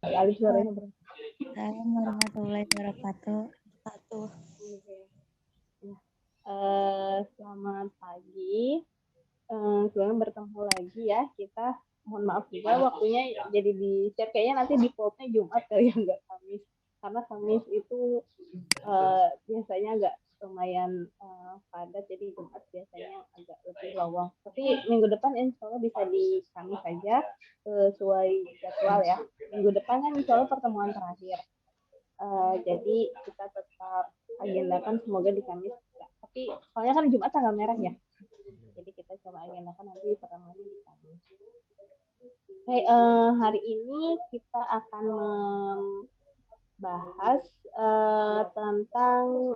Alif suaranya berapa? Assalamualaikum warahmatullahi wabarakatuh. Selamat pagi. Sekarang bertemu lagi ya. Kita mohon maaf juga waktunya jadi di share, kayaknya nanti defaultnya Jumat kali ya, nggak Kamis. Karena Kamis itu biasanya agak lumayan padat, jadi Jumat biasanya agak lebih lowong. Tapi minggu depan insya Allah bisa di Kamis saja sesuai jadwal ya. Minggu depan kan insya Allah pertemuan terakhir. Jadi kita tetap agendakan semoga di Kamis. Tapi soalnya kan Jumat tanggal merah ya. Jadi kita coba agendakan nanti pertemuan di Kamis. Oke, hari ini kita akan membahas tentang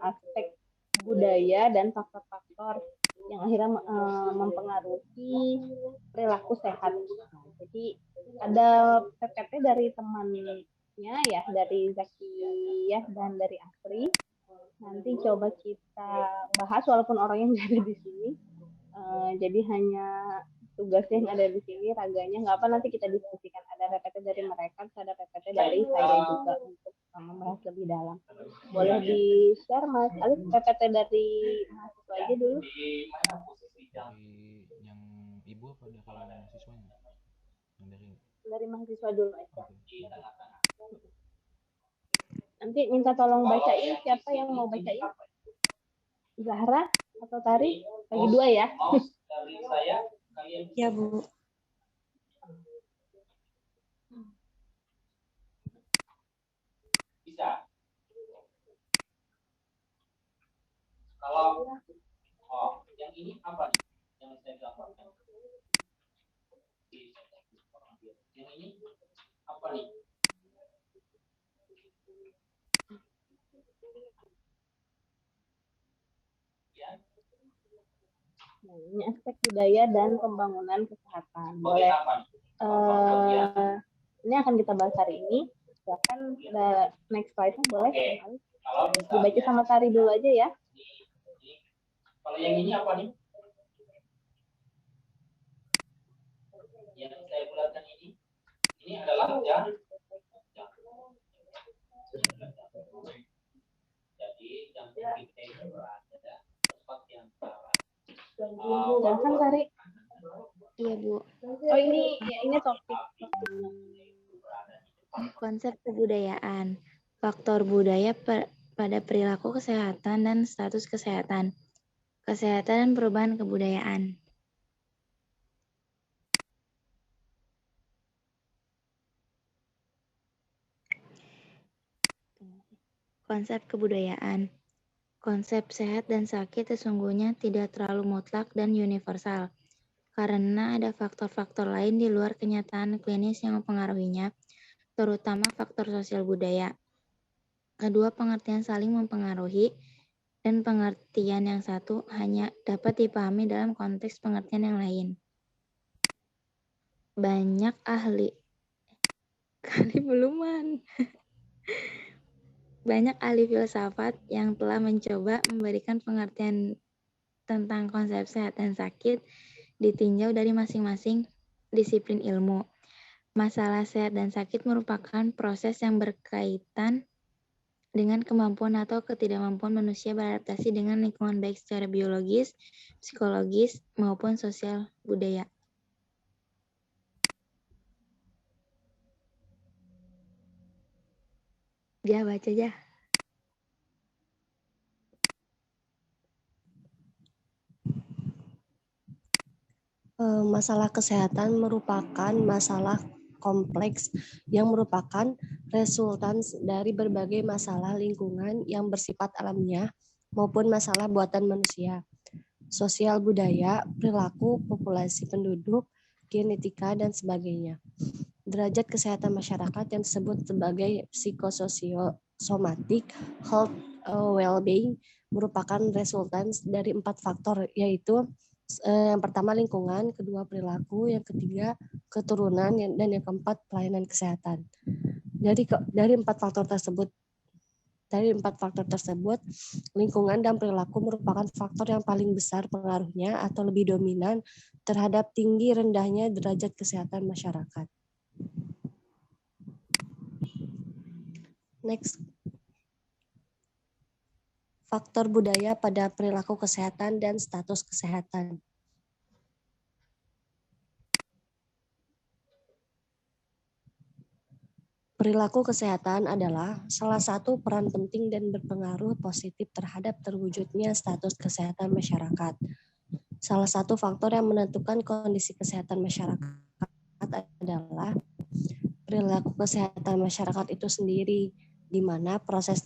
aspek budaya dan faktor-faktor yang akhirnya mempengaruhi perilaku sehat. Nah, jadi ada PPT dari temannya ya, dari Zakiyah dan dari Asri. Nanti coba kita bahas walaupun orangnya nggak ada di sini. Jadi hanya tugasnya yang ada di sini, raganya nggak apa, nanti kita diskusikan. Ada PPT dari mereka, ada PPT dari saya juga untuk membahas lebih dalam. Boleh di-share Mas Alif PPT dari mahasiswa aja dulu. Yang ibu apa dari mahasiswanya? Yang dari mahasiswa dulu aja. Nanti minta tolong bacain, siapa yang mau bacain? Zahra atau Tari? Bagi dua ya. Ya, Bu. Bisa. Kalau yang ini apa nih? Yang saya gambarkan. Yang ini apa nih? Nah, ini aspek budaya dan pembangunan kesehatan. Boleh. Ini akan kita bahas hari ini. Silakan next slide-nya boleh. Dibaca sama Tari dulu aja ya. Kalau yang ini apa nih? Yang saya bulatkan ini adalah jantung. Jadi jantung kita itu berada tepat di antara. Silakan Tari. Iya, Bu. Oh ini topik. Konsep kebudayaan. Faktor budaya pada perilaku kesehatan dan status kesehatan. Kesehatan dan perubahan kebudayaan. Konsep kebudayaan. Konsep sehat dan sakit sesungguhnya tidak terlalu mutlak dan universal, karena ada faktor-faktor lain di luar kenyataan klinis yang mempengaruhinya, terutama faktor sosial budaya. Kedua pengertian saling mempengaruhi, dan pengertian yang satu hanya dapat dipahami dalam konteks pengertian yang lain. Banyak ahli filsafat yang telah mencoba memberikan pengertian tentang konsep sehat dan sakit ditinjau dari masing-masing disiplin ilmu. Masalah sehat dan sakit merupakan proses yang berkaitan dengan kemampuan atau ketidakmampuan manusia beradaptasi dengan lingkungan baik secara biologis, psikologis, maupun sosial budaya. Ya, baca aja. Masalah kesehatan merupakan masalah kompleks yang merupakan resultan dari berbagai masalah lingkungan yang bersifat alamiah maupun masalah buatan manusia, sosial budaya, perilaku populasi penduduk, genetika, dan sebagainya. Derajat kesehatan masyarakat yang disebut sebagai psikosomatic health well-being merupakan resultan dari 4 faktor, yaitu yang pertama lingkungan, kedua perilaku, yang ketiga keturunan, dan yang keempat pelayanan kesehatan. Dari empat faktor tersebut, lingkungan dan perilaku merupakan faktor yang paling besar pengaruhnya atau lebih dominan terhadap tinggi rendahnya derajat kesehatan masyarakat. Next. Faktor budaya pada perilaku kesehatan dan status kesehatan. Perilaku kesehatan adalah salah satu peran penting dan berpengaruh positif terhadap terwujudnya status kesehatan masyarakat. Salah satu faktor yang menentukan kondisi kesehatan masyarakat adalah perilaku kesehatan masyarakat itu sendiri, di mana proses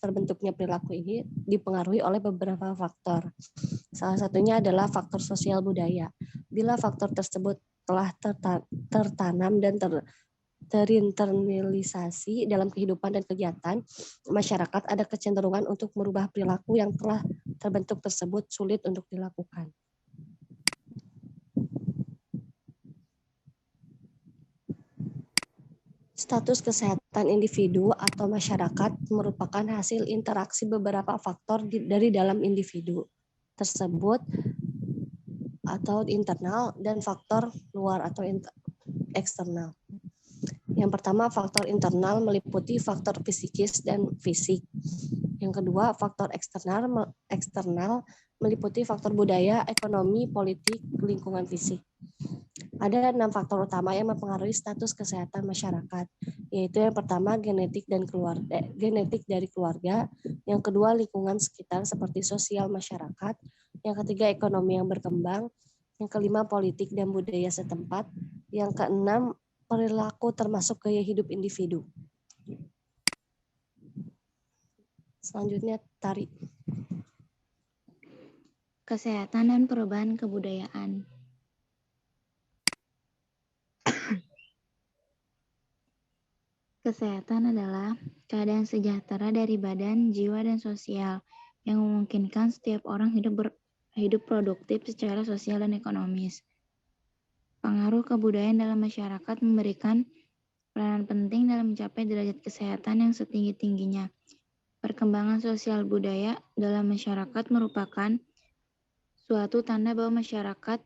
terbentuknya perilaku ini dipengaruhi oleh beberapa faktor. Salah satunya adalah faktor sosial budaya. Bila faktor tersebut telah tertanam dan terinternalisasi dalam kehidupan dan kegiatan, masyarakat ada kecenderungan untuk merubah perilaku yang telah terbentuk tersebut sulit untuk dilakukan. Status kesehatan individu atau masyarakat merupakan hasil interaksi beberapa faktor dari dalam individu tersebut atau internal dan faktor luar atau eksternal. Yang pertama, faktor internal meliputi faktor psikis dan fisik. Yang kedua, faktor eksternal meliputi faktor budaya, ekonomi, politik, lingkungan fisik. Ada 6 faktor utama yang mempengaruhi status kesehatan masyarakat, yaitu yang pertama genetik dari keluarga, yang kedua lingkungan sekitar seperti sosial masyarakat, yang ketiga ekonomi yang berkembang, yang kelima politik dan budaya setempat, yang keenam perilaku termasuk gaya hidup individu. Selanjutnya Tari. Kesehatan dan perubahan kebudayaan. Kesehatan adalah keadaan sejahtera dari badan, jiwa, dan sosial yang memungkinkan setiap orang hidup produktif secara sosial dan ekonomis. Pengaruh kebudayaan dalam masyarakat memberikan peranan penting dalam mencapai derajat kesehatan yang setinggi-tingginya. Perkembangan sosial budaya dalam masyarakat merupakan suatu tanda bahwa masyarakat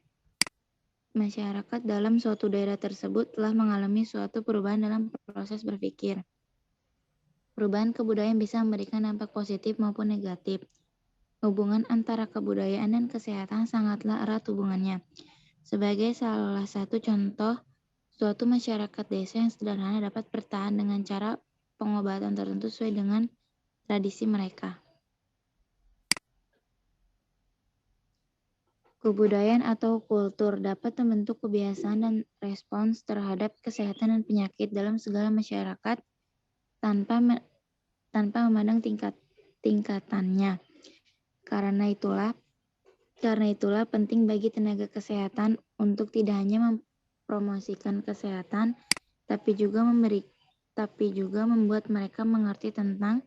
dalam suatu daerah tersebut telah mengalami suatu perubahan dalam proses berpikir. Perubahan kebudayaan bisa memberikan dampak positif maupun negatif. Hubungan antara kebudayaan dan kesehatan sangatlah erat hubungannya. Sebagai salah satu contoh, suatu masyarakat desa yang sederhana dapat bertahan dengan cara pengobatan tertentu sesuai dengan tradisi mereka. Kebudayaan atau kultur dapat membentuk kebiasaan dan respons terhadap kesehatan dan penyakit dalam segala masyarakat tanpa memandang tingkatannya. Karena itulah penting bagi tenaga kesehatan untuk tidak hanya mempromosikan kesehatan, tapi juga membuat mereka mengerti tentang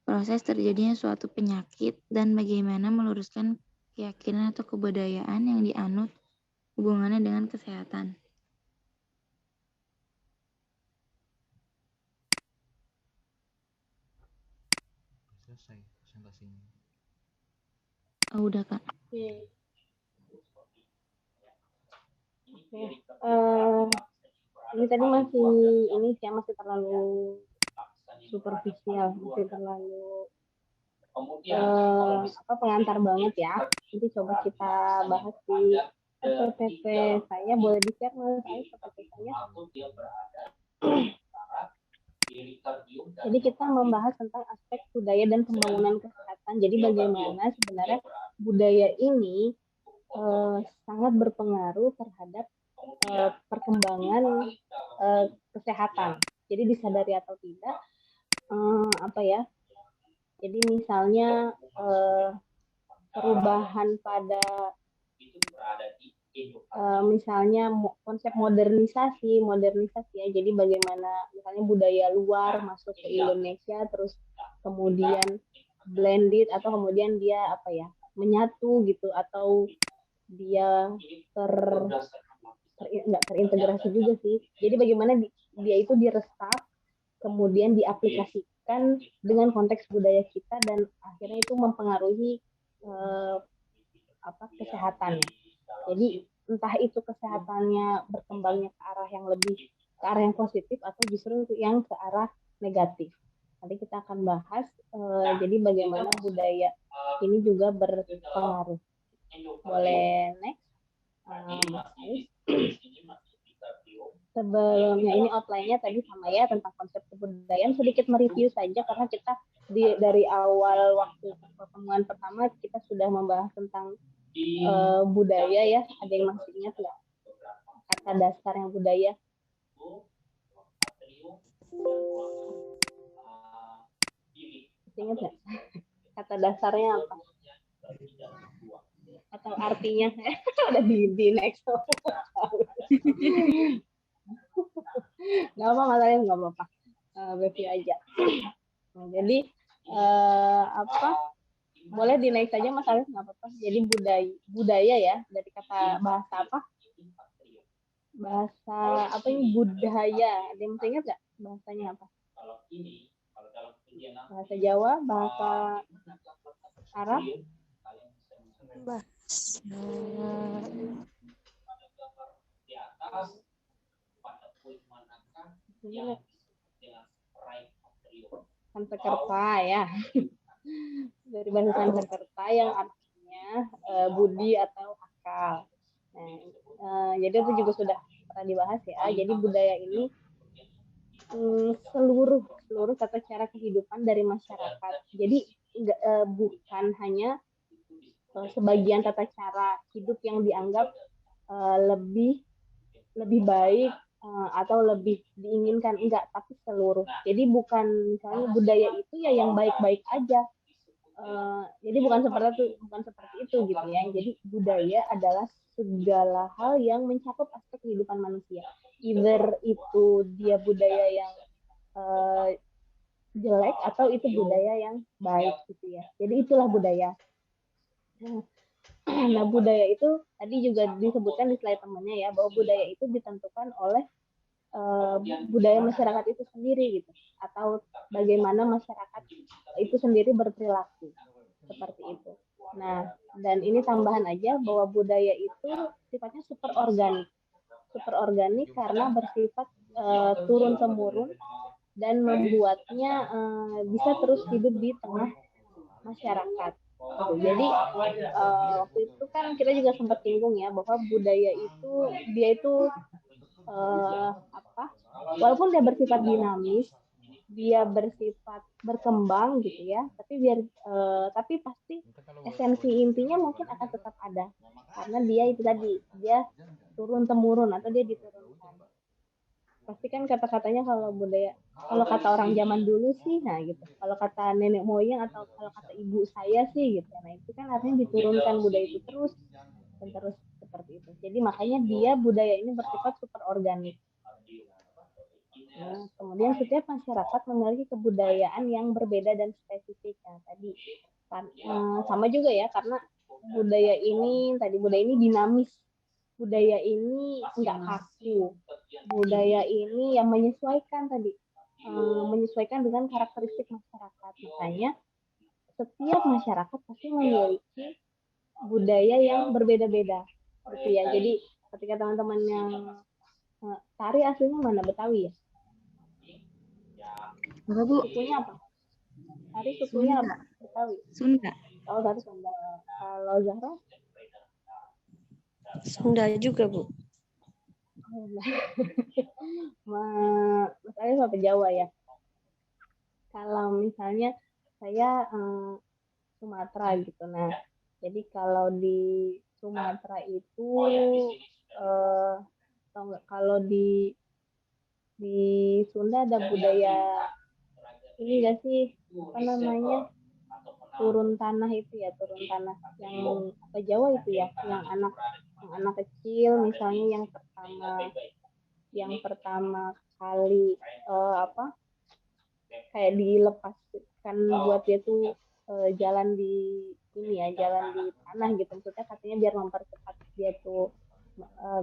proses terjadinya suatu penyakit dan bagaimana meluruskan keyakinan atau kebudayaan yang dianut hubungannya dengan kesehatan. Selesai presentasinya. Oh, udah, Kak. Oke. Ini tadi masih terlalu superficial, masih terlalu pengantar banget ya. Nanti coba kita bahas di SPP saya. Boleh di-share SPP saya. Jadi kita membahas tentang aspek budaya dan pembangunan kesehatan. Jadi bagaimana sebenarnya budaya ini sangat berpengaruh terhadap perkembangan kesehatan. Jadi disadari atau tidak, jadi misalnya perubahan pada misalnya konsep modernisasi ya. Jadi bagaimana misalnya budaya luar masuk ke Indonesia, terus kemudian blended atau kemudian dia menyatu gitu, atau dia nggak terintegrasi juga sih. Jadi bagaimana dia itu diresap, kemudian diaplikasikan dengan konteks budaya kita, dan akhirnya itu mempengaruhi kesehatannya. Jadi entah itu kesehatannya berkembangnya ke arah yang lebih ke arah yang positif atau justru yang ke arah negatif. Nanti kita akan bahas jadi bagaimana budaya ini juga berpengaruh. Boleh next, Mas Ais. Sebelumnya ini outline-nya tadi sama ya tentang konsep kebudayaan, sedikit mereview saja karena kita dari awal waktu pertemuan pertama kita sudah membahas tentang budaya ya. Ada yang masih ingat nggak kata dasarnya budaya? Ingat nggak kata dasarnya apa? Atau artinya? Ada di next. Nggak apa masalahnya, nggak apa-apa, review aja. Nah, jadi apa, boleh di next saja masalahnya, nggak apa-apa. Jadi budaya ya, dari kata bahasa apa, bahasa apa ini, budaya. Ada yang masih ingat nggak bahasanya apa? Bahasa Jawa, bahasa Arab, Sanskerta ya. Dari bahasa Sanskerta yang artinya budi atau akal. Nah, jadi itu juga sudah pernah dibahas ya. Jadi budaya ini seluruh tata cara kehidupan dari masyarakat. Jadi bukan hanya sebagian tata cara hidup yang dianggap lebih baik atau lebih diinginkan, enggak, tapi seluruh. Jadi bukan misalnya budaya itu ya yang baik-baik aja. Jadi bukan seperti itu gitu ya. Jadi budaya adalah segala hal yang mencakup aspek kehidupan manusia. Either itu dia budaya yang jelek atau itu budaya yang baik gitu ya. Jadi itulah budaya. Nah, budaya itu tadi juga disebutkan di slide temannya ya, bahwa budaya itu ditentukan oleh budaya masyarakat itu sendiri gitu, atau bagaimana masyarakat itu sendiri berperilaku seperti itu. Nah, dan ini tambahan aja bahwa budaya itu sifatnya super organik karena bersifat turun temurun dan membuatnya bisa terus hidup di tengah masyarakat. Jadi waktu itu kan kita juga sempat singgung ya bahwa budaya itu dia itu walaupun dia bersifat dinamis, dia bersifat berkembang gitu ya, tapi pasti esensi intinya mungkin akan tetap ada karena dia itu tadi, dia turun temurun atau dia diturunkan. Pasti kan kata-katanya kalau budaya, kalau kata orang zaman dulu sih, nah gitu. Kalau kata nenek moyang atau kalau kata ibu saya sih gitu. Nah itu kan artinya diturunkan budaya itu terus dan terus seperti itu. Jadi makanya dia budaya ini bersifat super organik. Nah, kemudian setiap masyarakat memiliki kebudayaan yang berbeda dan spesifik. Nah, tadi sama juga ya, karena budaya ini dinamis. Budaya ini enggak kaku. Budaya ini yang menyesuaikan menyesuaikan dengan karakteristik masyarakat. Makanya setiap masyarakat pasti memiliki budaya yang berbeda-beda, gitu ya. Jadi ketika teman-teman yang Tari aslinya mana, Betawi ya? Apa Bu? Sukunya apa? Tari sukunya apa? Betawi. Sunda. Oh, Tari Sunda. Kalau Zahra? Sunda juga, Bu. Mas Arif apa Jawa ya? Kalau misalnya saya Sumatera gitu. Nah, jadi kalau di Sumatera itu kalau di Sunda ada budaya ini nggak sih, apa namanya, turun tanah itu ya, turun tanah yang apa Jawa itu ya, yang anak kecil misalnya yang pertama kali kayak dilepaskan buat dia tuh jalan di tanah gitu, maksudnya katanya biar mempercepat dia tuh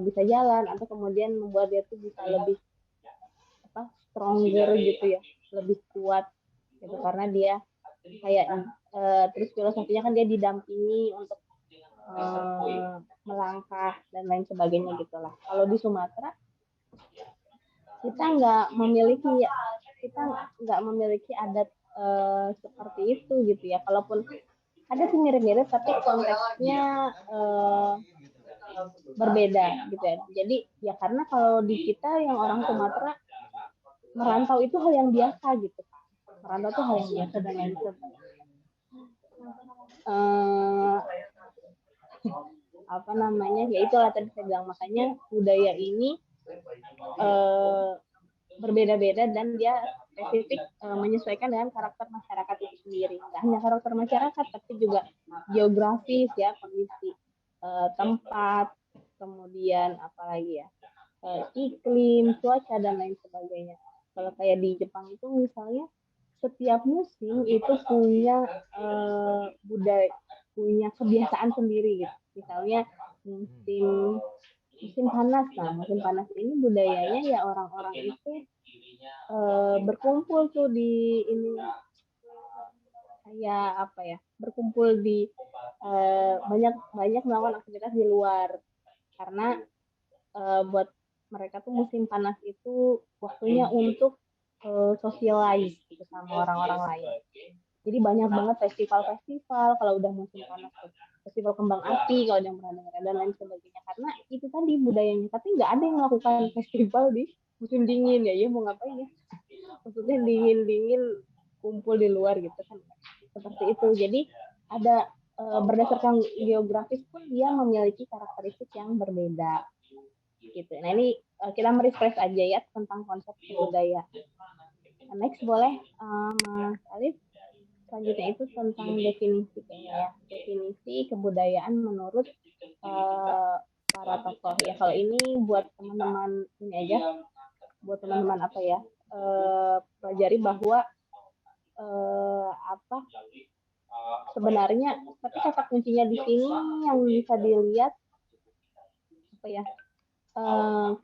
bisa jalan atau kemudian membuat dia tuh bisa lebih stronger gitu ya, lebih kuat gitu, karena dia kayak terus filosofinya kan dia didampingi untuk melangkah dan lain sebagainya gitulah. Kalau di Sumatera kita nggak memiliki adat seperti itu gitu ya. Kalaupun ada sih mirip-mirip, tapi konteksnya berbeda gitu ya. Jadi ya karena kalau di kita yang orang Sumatera, merantau itu hal yang biasa gitu. Merantau itu hal yang biasa dan lain sebagainya. Apa namanya, ya itulah tadi saya bilang, makanya budaya ini berbeda-beda dan dia spesifik menyesuaikan dengan karakter masyarakat itu sendiri. Nggak hanya karakter masyarakat, tapi juga geografis ya, kondisi tempat, kemudian apalagi ya, iklim, cuaca dan lain sebagainya. Kalau kayak di Jepang itu misalnya setiap musim itu punya budaya, punya kebiasaan sendiri gitu. Misalnya musim panas, nah musim panas ini budayanya ya orang-orang itu berkumpul tuh di ini, kayak apa ya, berkumpul di banyak melakukan aktivitas di luar, karena buat mereka tuh musim panas itu waktunya untuk socialize gitu sama orang-orang lain. Jadi banyak banget festival-festival kalau udah musim panas tuh. Festival kembang api kalau yang pernah dengar dan lain sebagainya. Karena itu tadi budayanya. Tapi nggak ada yang melakukan festival di musim dingin ya. Ya mau ngapain ya? Maksudnya dingin-dingin kumpul di luar gitu kan. Seperti itu. Jadi ada berdasarkan geografis pun dia memiliki karakteristik yang berbeda. Gitu. Nah ini kita merefresh aja ya tentang konsep budaya. Next boleh Mas Alif. Selanjutnya itu tentang definisi ya. Definisi kebudayaan menurut para tokoh ya. Kalau ini buat teman-teman ini aja, buat teman-teman apa ya, pelajari bahwa apa sebenarnya, tapi kata kuncinya di sini yang bisa dilihat apa ya,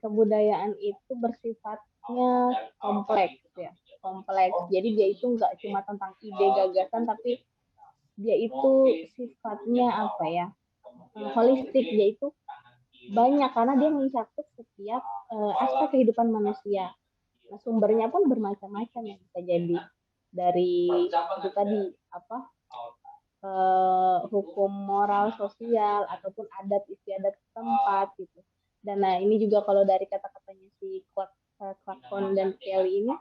kebudayaan itu bersifatnya kompleks ya. Kompleks. Jadi dia itu nggak cuma tentang ide gagasan, tapi dia itu sifatnya apa ya, holistik, yaitu banyak karena dia mencakup setiap aspek kehidupan manusia. Nah, sumbernya pun bermacam-macam yang bisa jadi dari itu tadi apa hukum moral sosial ataupun adat istiadat tempat gitu. Dan nah ini juga kalau dari kata-katanya si Clarkson dan Kelly ini,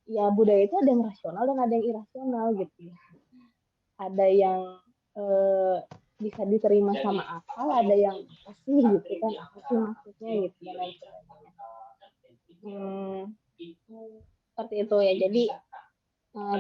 ya budaya itu ada yang rasional dan ada yang irasional gitu. Ada yang bisa diterima sama akal, ada yang apa sih gitu kan, apa sih maksudnya gitu dan lain sebagainya. Seperti itu ya. Jadi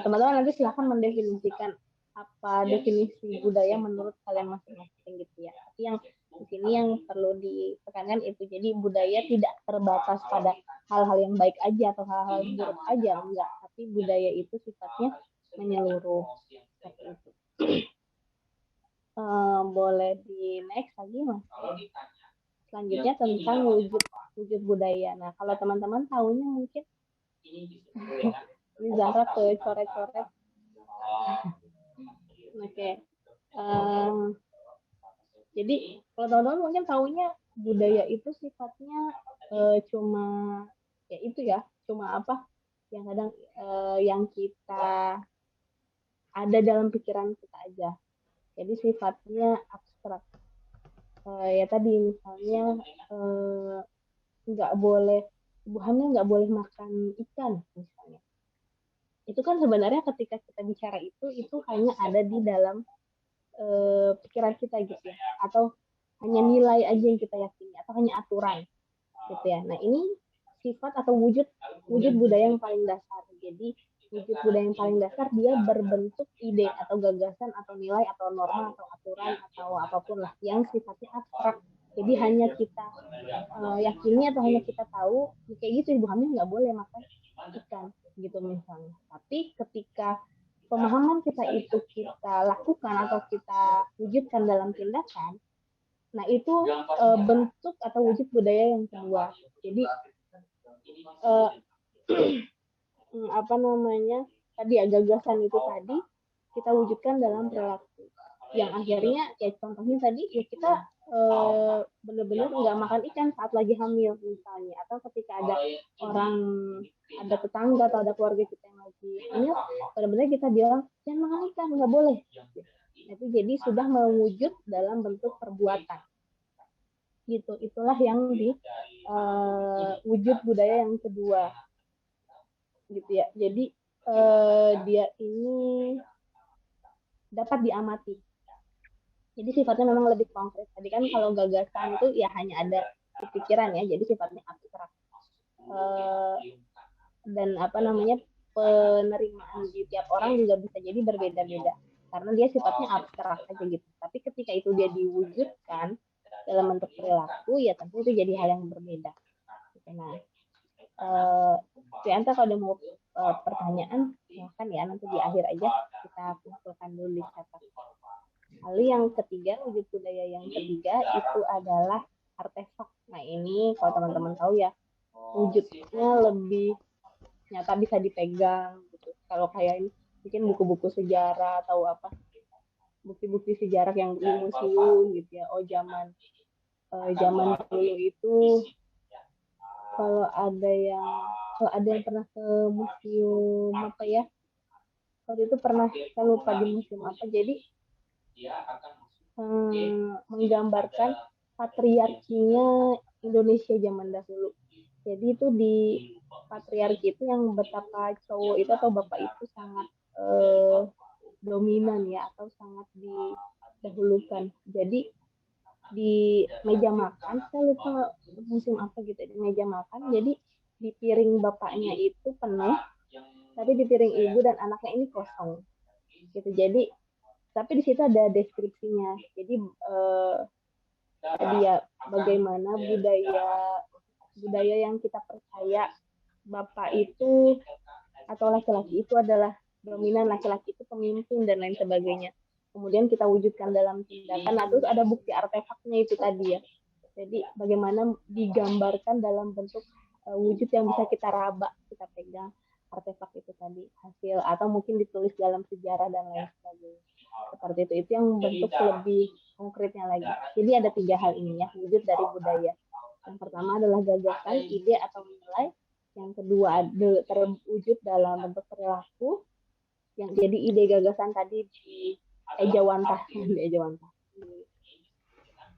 teman-teman nanti silahkan mendefinisikan apa definisi budaya menurut kalian masing-masing gitu ya. Tapi yang di sini yang perlu ditekankan itu, jadi budaya tidak terbatas pada hal-hal yang baik aja atau hal-hal yang buruk aja, enggak. Tapi budaya itu sifatnya menyeluruh seperti itu. Boleh di next lagi Mas. Selanjutnya tentang wujud budaya. Nah kalau teman-teman tahunya mungkin ini Zahra ke coret-coret. Oke. Jadi kalau teman-teman mungkin tahunya budaya itu sifatnya cuma ya itu ya, cuma apa yang kadang yang kita ada dalam pikiran kita aja. Jadi sifatnya abstrak. Ya tadi misalnya nggak boleh, ibu hamil nggak boleh makan ikan misalnya. Itu kan sebenarnya ketika kita bicara itu hanya ada di dalam pikiran kita gitu ya, atau hanya nilai aja yang kita yakini, atau hanya aturan gitu ya. Nah ini sifat atau wujud budaya yang paling dasar. Jadi wujud budaya yang paling dasar dia berbentuk ide atau gagasan atau nilai atau norma atau aturan atau apapun lah yang sifatnya abstrak. Jadi hanya kita yakini atau hanya kita tahu kayak gitu, ibu hamil nggak boleh makan ikan gitu misalnya. Tapi ketika pemahaman kita itu kita lakukan atau kita wujudkan dalam tindakan, nah itu bentuk atau wujud budaya yang kedua. Jadi apa namanya tadi ya, gagasan itu tadi kita wujudkan dalam perilaku yang akhirnya ya contohnya tadi ya kita benar-benar nggak makan ikan saat lagi hamil misalnya, atau ketika ada orang, ada tetangga atau ada keluarga kita yang lagi hamil, benar-benar kita bilang jangan makan ikan, nggak boleh. Itu jadi sudah mewujud dalam bentuk perbuatan. Gitu, itulah yang wujud budaya yang kedua. Gitu ya. Jadi dia ini dapat diamati. Jadi sifatnya memang lebih konkret. Tadi kan kalau gagasan itu ya hanya ada di pikiran ya, jadi sifatnya abstrak. Dan apa namanya, penerimaan di tiap orang juga bisa jadi berbeda-beda karena dia sifatnya abstrak aja gitu. Tapi ketika itu dia diwujudkan dalam bentuk perilaku, ya tentu itu jadi hal yang berbeda. Nah, Prianta kalau ada mau pertanyaan, silahkan ya, nanti di akhir aja kita kumpulkan dulu di chat. Lalu yang ketiga, wujud budaya yang ketiga itu adalah artefak. Nah ini kalau teman-teman tahu ya, wujudnya lebih nyata, bisa dipegang gitu. Kalau kayak ini mungkin buku-buku sejarah atau apa, bukti-bukti sejarah yang di museum gitu ya. Oh zaman dulu itu kalau ada yang pernah ke museum apa ya, waktu itu pernah, saya lupa di museum apa, jadi menggambarkan patriarkinya Indonesia zaman dahulu. Jadi itu di patriarki itu yang betapa cowok itu atau bapak itu sangat dominan ya, atau sangat didahulukan. Jadi di meja makan, saya lupa musim apa gitu, di meja makan, jadi di piring bapaknya itu penuh, tapi di piring ibu dan anaknya ini kosong gitu. Jadi tapi di situ ada deskripsinya, jadi dia bagaimana budaya yang kita percaya bapak itu atau laki-laki itu adalah dominan, laki-laki itu pemimpin dan lain sebagainya. Kemudian kita wujudkan dalam tindakan. Nah, terus ada bukti artefaknya itu tadi ya. Jadi bagaimana digambarkan dalam bentuk wujud yang bisa kita raba, kita pegang artefak itu tadi, hasil atau mungkin ditulis dalam sejarah dan lain sebagainya. Seperti itu yang bentuk lebih konkretnya lagi. Jadi ada 3 hal ini ya, wujud dari budaya. Yang pertama adalah gagasan, ide atau nilai. Yang kedua terwujud dalam bentuk perilaku. Yang jadi ide gagasan tadi diejawantah,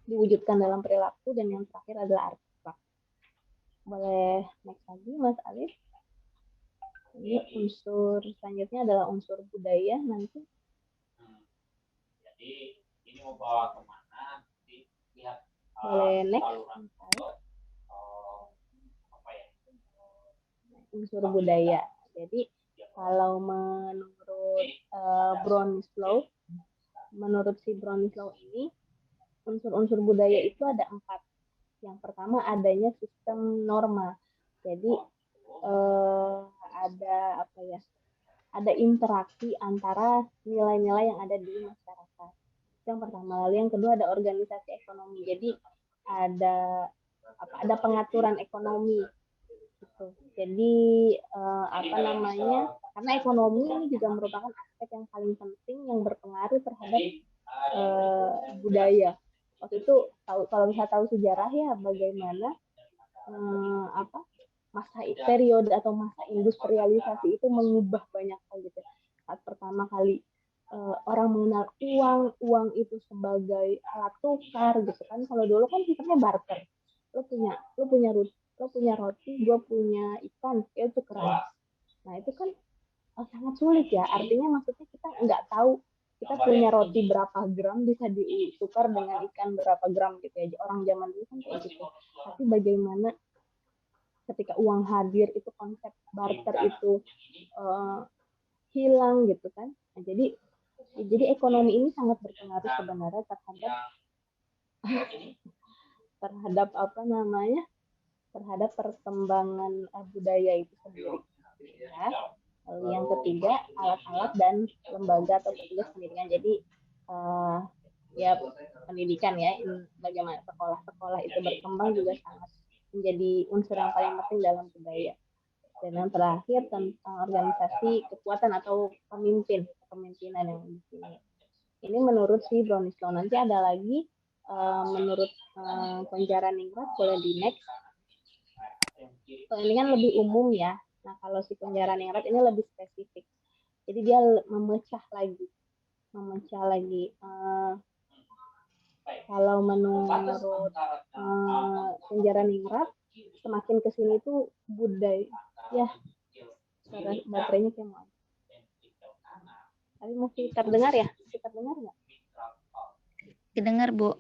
diwujudkan dalam perilaku, dan yang terakhir adalah artefak. Boleh next lagi Mas Alif. Ini unsur selanjutnya adalah unsur budaya nanti. Jadi ini mau bawa kemana? Lihat. Boleh next. Apa ya? Unsur budaya. Jadi kalau menurut Bronislaw, menurut si Bronislaw ini unsur-unsur budaya itu ada 4. Yang pertama adanya sistem norma. Jadi ada apa ya? Ada interaksi antara nilai-nilai yang ada di masyarakat. Yang pertama. Lalu yang kedua ada organisasi ekonomi. Jadi ada pengaturan ekonomi. Gitu. Jadi karena ekonomi ini juga merupakan aspek yang paling penting yang berpengaruh terhadap budaya. Waktu itu kalau bisa tahu sejarah ya, bagaimana periode atau masa industrialisasi itu mengubah banyak hal gitu. Saat pertama kali orang mengenal uang itu sebagai alat tukar gitu kan. Kalau dulu kan sifatnya barter. Lo punya roti, gue punya ikan, ya itu keren. Nah itu kan sangat sulit ya. Artinya maksudnya kita nggak tahu kita punya roti berapa gram bisa ditukar dengan ikan berapa gram gitu ya. Orang zaman dulu kan kayak gitu. Tapi bagaimana ketika uang hadir itu konsep barter itu hilang gitu kan. Nah, jadi ekonomi ini sangat berpengaruh sebenarnya terhadap terhadap perkembangan budaya itu sendiri. Ya. Lalu yang ketiga, alat-alat dan lembaga atau petugas pendidikan. Jadi ya pendidikan ya, bagaimana sekolah-sekolah itu berkembang juga sangat menjadi unsur yang paling penting dalam budaya. Dan yang terakhir tentang organisasi kekuatan atau kepemimpinan yang di sini. Ini menurut si Bronislaw. Nanti ada lagi menurut Konjaraningrat boleh di next. Ini kan lebih umum ya. Nah, kalau si Konjaraningrat ini lebih spesifik. Jadi dia memecah lagi. Kalau menurut Konjaraningrat, semakin kesini tuh budaya. Ya, suara baterainya kayak mau. Tapi masih terdengar ya? Masih terdengar nggak? Kedengar, Bu.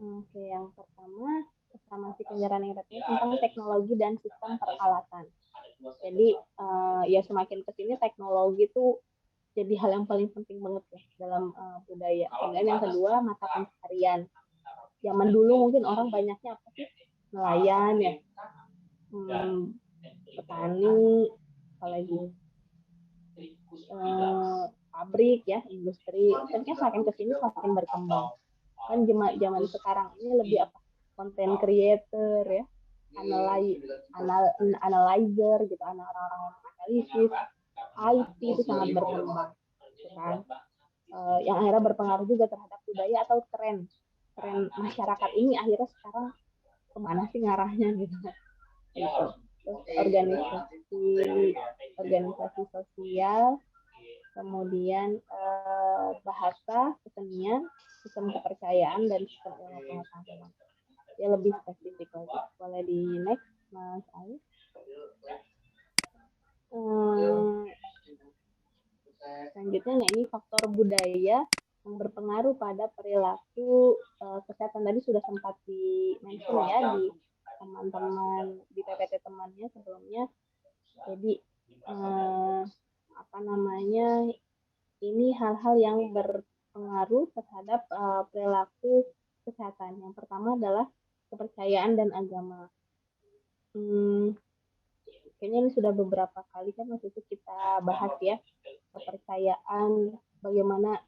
Oke, yang pertama si Konjaraningrat ini tentang teknologi dan sistem peralatan. Jadi ya semakin kesini teknologi tuh jadi hal yang paling penting banget ya dalam budaya. Kemudian yang kedua mata pencaharian. Zaman dulu mungkin orang banyaknya apa sih? Nelayan ya, petani, apalagi pabrik ya, industri. Tapi kan semakin kesini semakin berkembang. Kan zaman sekarang ini lebih apa? Content creator ya, analyzer gitu, orang-orang analisis, IT itu sangat berkembang, kan? Yang akhirnya berpengaruh juga terhadap budaya atau tren masyarakat ini akhirnya sekarang kemana sih ngarahnya gitu. Terus organisasi sosial, kemudian bahasa, kesenian, sistem kepercayaan dan sistem ilmu pengetahuan. Ya lebih spesifik lagi. Boleh di next, Mas Ayu. Selanjutnya, nah ini faktor budaya yang berpengaruh pada perilaku kesehatan. Tadi sudah sempat di-mention ya di teman-teman di PPT temannya sebelumnya. Jadi ini hal-hal yang berpengaruh terhadap perilaku kesehatan. Yang pertama adalah kepercayaan dan agama. Kayaknya ini sudah beberapa kali kan waktu itu kita bahas ya, kepercayaan, bagaimana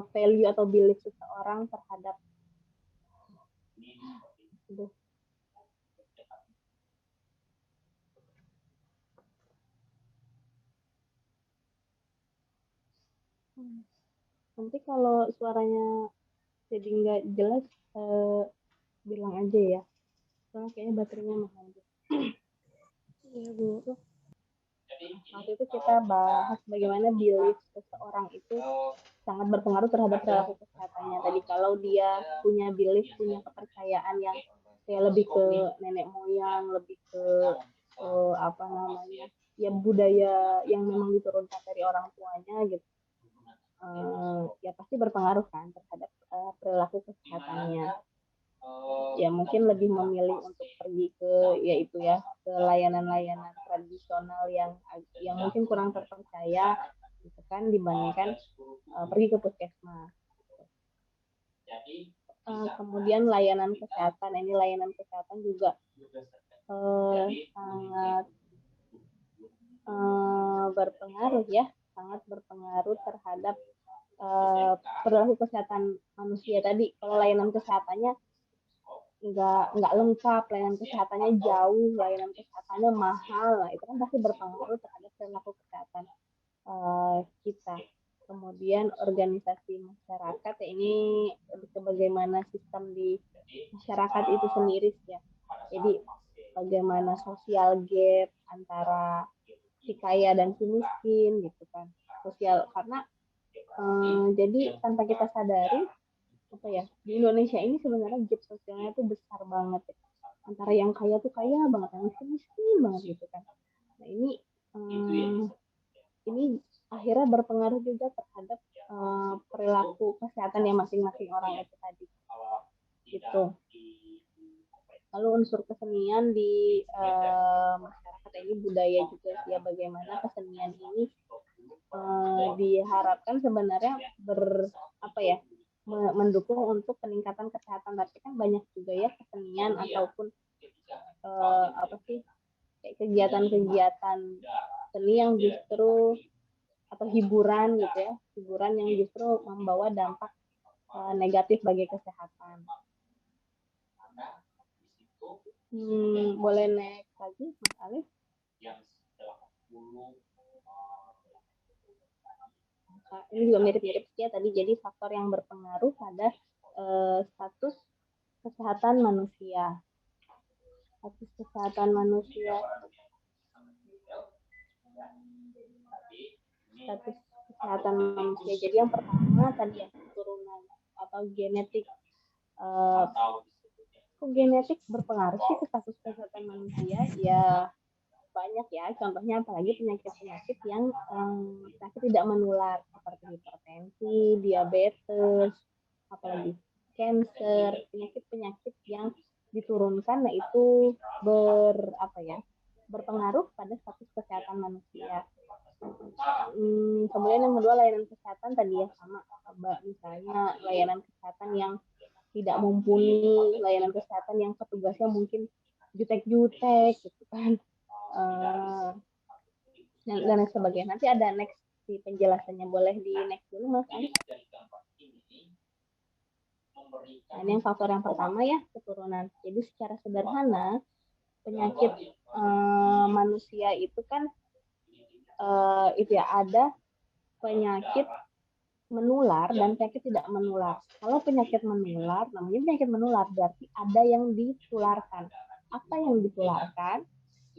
value atau belief seseorang terhadap nanti kalau suaranya jadi nggak jelas bilang aja ya, soalnya kayaknya baterainya mahal. Iya Bu. Waktu itu kita bahas bagaimana belief seseorang itu sangat berpengaruh terhadap perilaku kesehatannya. Tadi kalau dia punya belief, punya kepercayaan yang kayak lebih ke nenek moyang, lebih ke ya budaya yang memang diturunkan dari orang tuanya gitu, ya pasti berpengaruh kan terhadap perilaku kesehatannya. Ya mungkin lebih memilih untuk pergi ke yaitu ya ke layanan-layanan tradisional yang mungkin kurang terpercaya gitu kan, dibandingkan pergi ke puskesmas. Kemudian layanan kesehatan juga sangat berpengaruh ya, sangat berpengaruh terhadap perilaku kesehatan manusia tadi. Kalau layanan kesehatannya nggak lengkap, layanan kesehatannya jauh, layanan kesehatannya mahal, nah itu kan pasti berpengaruh terhadap perilaku kesehatan kita. Kemudian organisasi masyarakat ya, ini bagaimana sistem di masyarakat itu sendiri ya. Jadi bagaimana sosial gap antara si kaya dan si miskin gitu kan, sosial, karena jadi tanpa kita sadari apa ya, di Indonesia ini sebenarnya gap sosialnya tuh besar banget ya. Antara yang kaya tuh kaya banget, yang miskin miskin banget gitu kan. Nah ini akhirnya berpengaruh juga terhadap perilaku kesehatan yang masing-masing orang itu tadi gitu. Lalu unsur kesenian di masyarakat ini budaya juga ya, bagaimana kesenian ini diharapkan sebenarnya mendukung untuk peningkatan kesehatan. Tapi kan banyak juga ya kesenian ataupun kayak kegiatan-kegiatan seni yang justru atau hiburan gitu ya, hiburan yang justru membawa dampak negatif bagi kesehatan. Boleh next lagi Mas Alif. ini juga mirip-mirip ya tadi, jadi faktor yang berpengaruh pada status kesehatan manusia. Status kesehatan manusia. Status kesehatan manusia. Jadi yang pertama tadi ya keturunan atau genetik. Kok genetik berpengaruh sih ke status kesehatan manusia? Ya banyak ya, contohnya apalagi penyakit-penyakit yang penyakit tidak menular seperti hipertensi, diabetes, apalagi cancer, penyakit-penyakit yang diturunkan, nah itu berpengaruh pada status kesehatan manusia. Kemudian yang kedua layanan kesehatan tadi ya sama, misalnya layanan kesehatan yang tidak mumpuni, layanan kesehatan yang petugasnya mungkin jutek-jutek gitu kan. Dan lain sebagainya. Nanti ada next di penjelasannya, boleh di next dulu Mas Anis. Nah, ini yang faktor yang pertama ya, keturunan. Jadi secara sederhana penyakit manusia itu kan itu ya, ada penyakit menular dan penyakit tidak menular. Kalau penyakit menular, namanya penyakit menular berarti ada yang ditularkan. Apa yang ditularkan?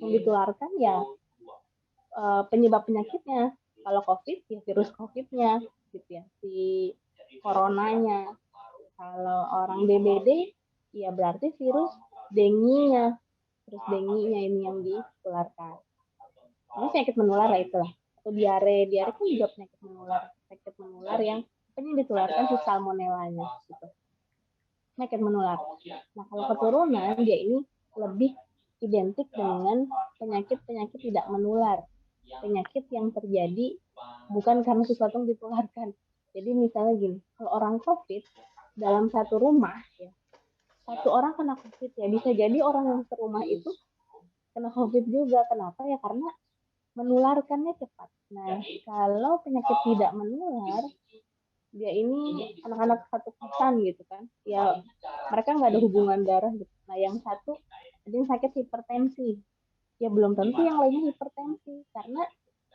Yang ditularkan ya penyebab penyakitnya. Kalau COVID ya virus COVID-nya gitu ya, si coronanya. Kalau orang DBD ya berarti virus dengue-nya. Virus dengue-nya ini yang ditularkan. Ini penyakit menular lah itulah. Atau diare kan juga penyakit menular yang ditularkan si salmonellanya gitu. Penyakit menular. Nah, kalau keturunan dia ini lebih identik dengan penyakit-penyakit tidak menular. Penyakit yang terjadi bukan karena sesuatu yang ditularkan. Jadi misalnya gini, kalau orang COVID dalam satu rumah ya, satu orang kena COVID ya, bisa jadi orang yang serumah itu kena COVID juga. Kenapa ya? Karena menularkannya cepat. Nah, kalau penyakit tidak menular, dia ini anak-anak satu kosan gitu kan, ya mereka nggak ada hubungan darah gitu. Nah, yang satu ada yang sakit hipertensi, ya belum tentu yang lainnya hipertensi karena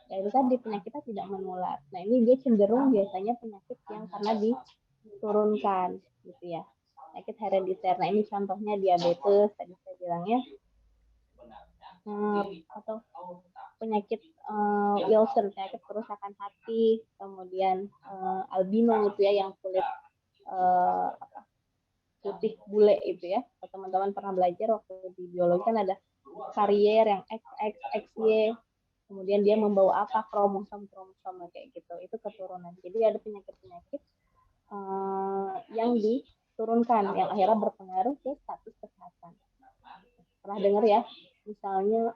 ya itu tadi penyakitnya tidak menular. Nah, ini dia cenderung biasanya penyakit yang karena diturunkan gitu ya, penyakit herediter. Nah, ini contohnya diabetes tadi saya bilangnya, atau penyakit Wilson, penyakit kerusakan hati, kemudian albino itu ya, yang kulit putih bule itu ya. Kalau teman-teman pernah belajar waktu di biologi kan ada karier yang XXXY, kemudian dia membawa apa, kromosom kayak gitu, itu keturunan. Jadi ada penyakit-penyakit yang diturunkan yang akhirnya berpengaruh ke status kesehatan. Pernah dengar ya, misalnya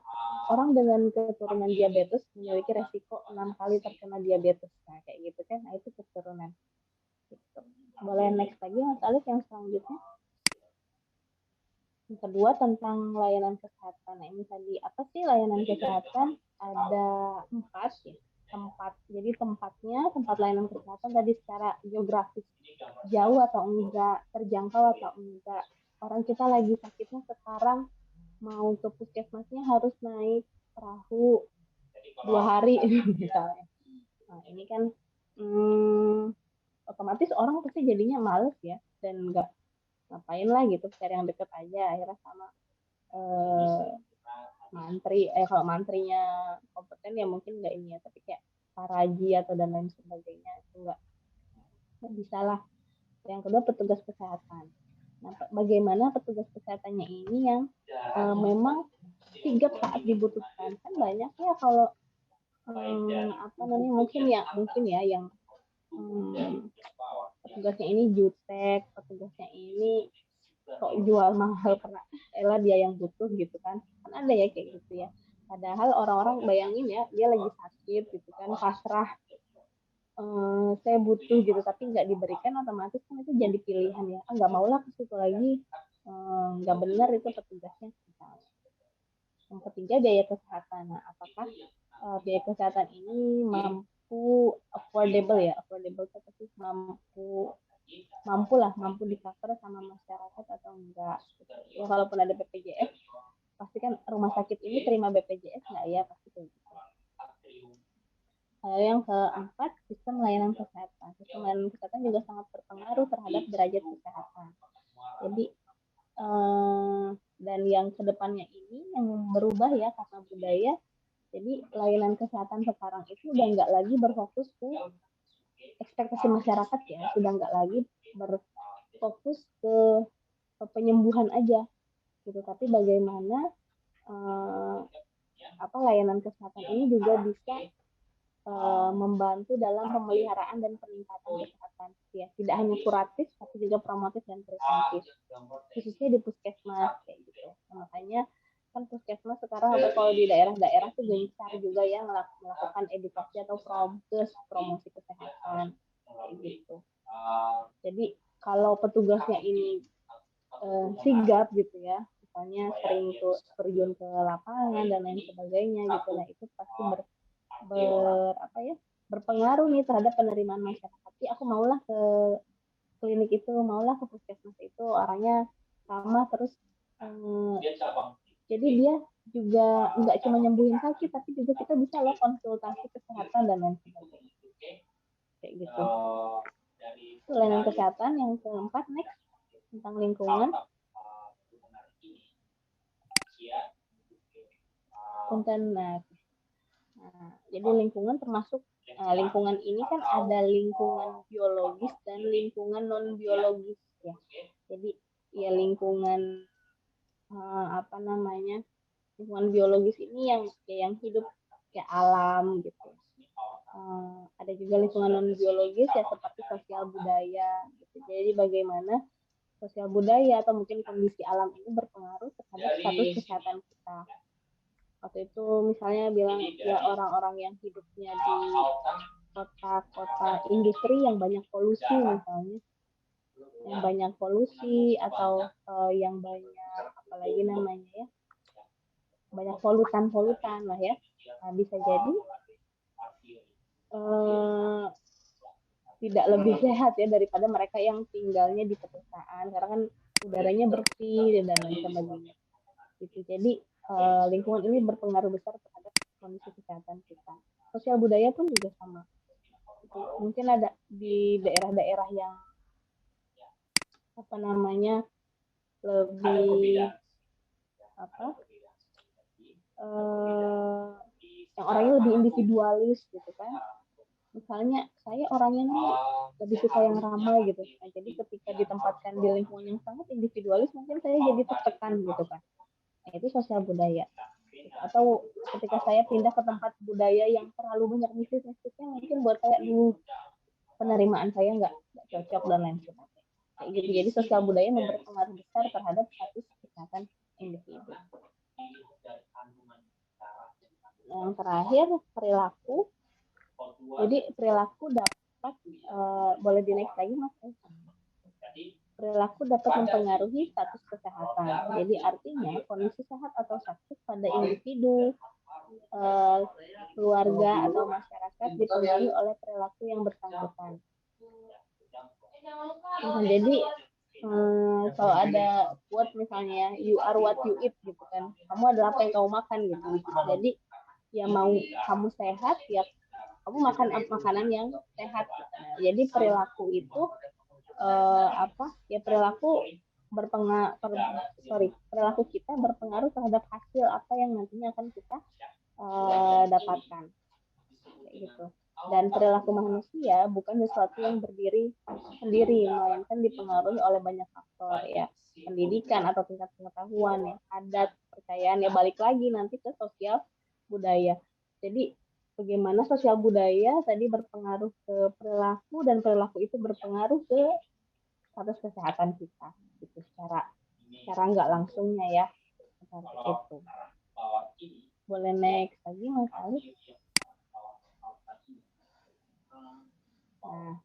orang dengan keturunan diabetes memiliki resiko 6 kali terkena diabetes, nah kayak gitu kan. Nah, itu keturunan gitu. Boleh next lagi Mas Alif yang selanjutnya. Yang kedua tentang layanan kesehatan. Nah, ini tadi apa sih layanan kesehatan? Ada 4 ya, tempat. Jadi tempat layanan kesehatan tadi secara geografis, jauh atau enggak, terjangkau atau enggak. Orang kita lagi sakitnya sekarang, mau ke puskesmasnya harus naik perahu 2 hari misalnya. Nah, ini kan otomatis orang pasti jadinya males ya, dan nggak ngapain lah gitu, cari yang deket aja. Akhirnya sama kalau mantrinya kompeten ya mungkin nggak ini ya, tapi kayak paraji atau dan lain sebagainya itu nggak bisa lah. Yang kedua petugas kesehatan. Nah, bagaimana petugas kesehatannya ini yang memang sigap saat dibutuhkan. Kan banyak ya kalau mungkin ya yang petugasnya ini jutek, petugasnya ini kok jual mahal karena dia yang butuh gitu kan ada ya kayak gitu ya. Padahal orang-orang bayangin ya, dia lagi sakit gitu kan, pasrah, saya butuh gitu, tapi nggak diberikan, otomatis kan itu jadi pilihan ya, nggak maulah ke situ lagi, nggak benar itu petugasnya misalnya. Yang ketiga biaya kesehatan. Nah, apakah biaya kesehatan ini mampu affordable seperti mampu di cover sama masyarakat atau enggak ya. Kalaupun ada BPJS pasti kan rumah sakit ini terima BPJS nggak ya, pasti kayak gitu. Lalu yang keempat, sistem layanan kesehatan. Sistem layanan kesehatan juga sangat berpengaruh terhadap derajat kesehatan. Jadi dan yang kedepannya ini yang berubah ya karena budaya. Jadi layanan kesehatan sekarang itu udah nggak lagi berfokus ke ekspektasi masyarakat ya, sudah nggak lagi berfokus ke penyembuhan aja gitu, tapi bagaimana layanan kesehatan ini juga bisa membantu dalam pemeliharaan dan peningkatan kesehatan ya, tidak hanya kuratif tapi juga promotif dan preventif, khususnya di puskesmas kayak gitu. Makanya kan puskesmas sekarang atau kalau di daerah-daerah tuh gencar juga ya melakukan edukasi atau promosi kesehatan kayak gitu. Jadi kalau petugasnya ini sigap gitu ya, misalnya sering tuh terjun ke lapangan dan lain sebagainya gitu, nah itu pasti berpengaruh nih terhadap penerimaan masyarakat. Jadi aku maulah ke klinik itu, maulah ke puskesmas itu orangnya ramah terus jadi dia juga nggak cuma nyembuhin sakit tapi juga kita bisa loh konsultasi kesehatan dan lain sebagainya kayak gitu. Layanan kesehatan yang keempat, next, tentang lingkungan. Jadi lingkungan termasuk lingkungan ini kan ada lingkungan biologis dan lingkungan non biologis ya. Jadi ya lingkungan lingkungan biologis ini yang hidup kayak alam gitu. Ada juga lingkungan non biologis ya seperti sosial budaya gitu. Jadi bagaimana sosial budaya atau mungkin kondisi alam ini berpengaruh terhadap status kesehatan kita. Waktu itu misalnya bilang ya orang-orang yang hidupnya di kota-kota industri yang banyak polusi misalnya, yang banyak polusi atau yang banyak apalagi namanya ya, banyak polutan lah ya, nah, bisa jadi tidak lebih sehat ya daripada mereka yang tinggalnya di pedesaan karena kan udaranya bersih dan lain sebagainya gitu. Jadi lingkungan ini berpengaruh besar terhadap kondisi kesehatan kita. Sosial budaya pun juga sama. Mungkin ada di daerah-daerah yang lebih yang orangnya lebih individualis gitu kan. Misalnya saya orangnya nih lebih suka yang ramai gitu. Nah, jadi ketika ditempatkan di lingkungan yang sangat individualis mungkin saya jadi tertekan gitu kan. Nah, itu sosial budaya. Atau ketika saya pindah ke tempat budaya yang terlalu banyak mistis-mistisnya, mungkin buat saya penerimaan saya nggak cocok dan lain sebagainya. Kayak gitu. Jadi sosial budaya berpengaruh besar terhadap status kesehatan individu. Yang terakhir, perilaku. Jadi perilaku dapat boleh di next lagi mas. Perilaku dapat mempengaruhi status kesehatan. Jadi artinya kondisi sehat atau sakit pada individu, keluarga atau masyarakat dipengaruhi oleh perilaku yang bersangkutan. Nah, jadi kalau ada quote misalnya you are what you eat gitu kan, kamu adalah apa yang kamu makan gitu. Jadi ya mau kamu sehat ya kamu makan makanan yang sehat. Nah, jadi perilaku itu perilaku kita berpengaruh terhadap hasil apa yang nantinya akan kita dapatkan kayak gitu. Dan perilaku manusia bukan sesuatu yang berdiri sendiri, melainkan dipengaruhi oleh banyak faktor ya, pendidikan atau tingkat pengetahuan ya, adat, kepercayaan ya, balik lagi nanti ke sosial budaya. Jadi bagaimana sosial budaya tadi berpengaruh ke perilaku dan perilaku itu berpengaruh ke status kesehatan kita gitu secara nggak langsungnya ya seperti itu. Boleh next lagi Mas Alif. Nah,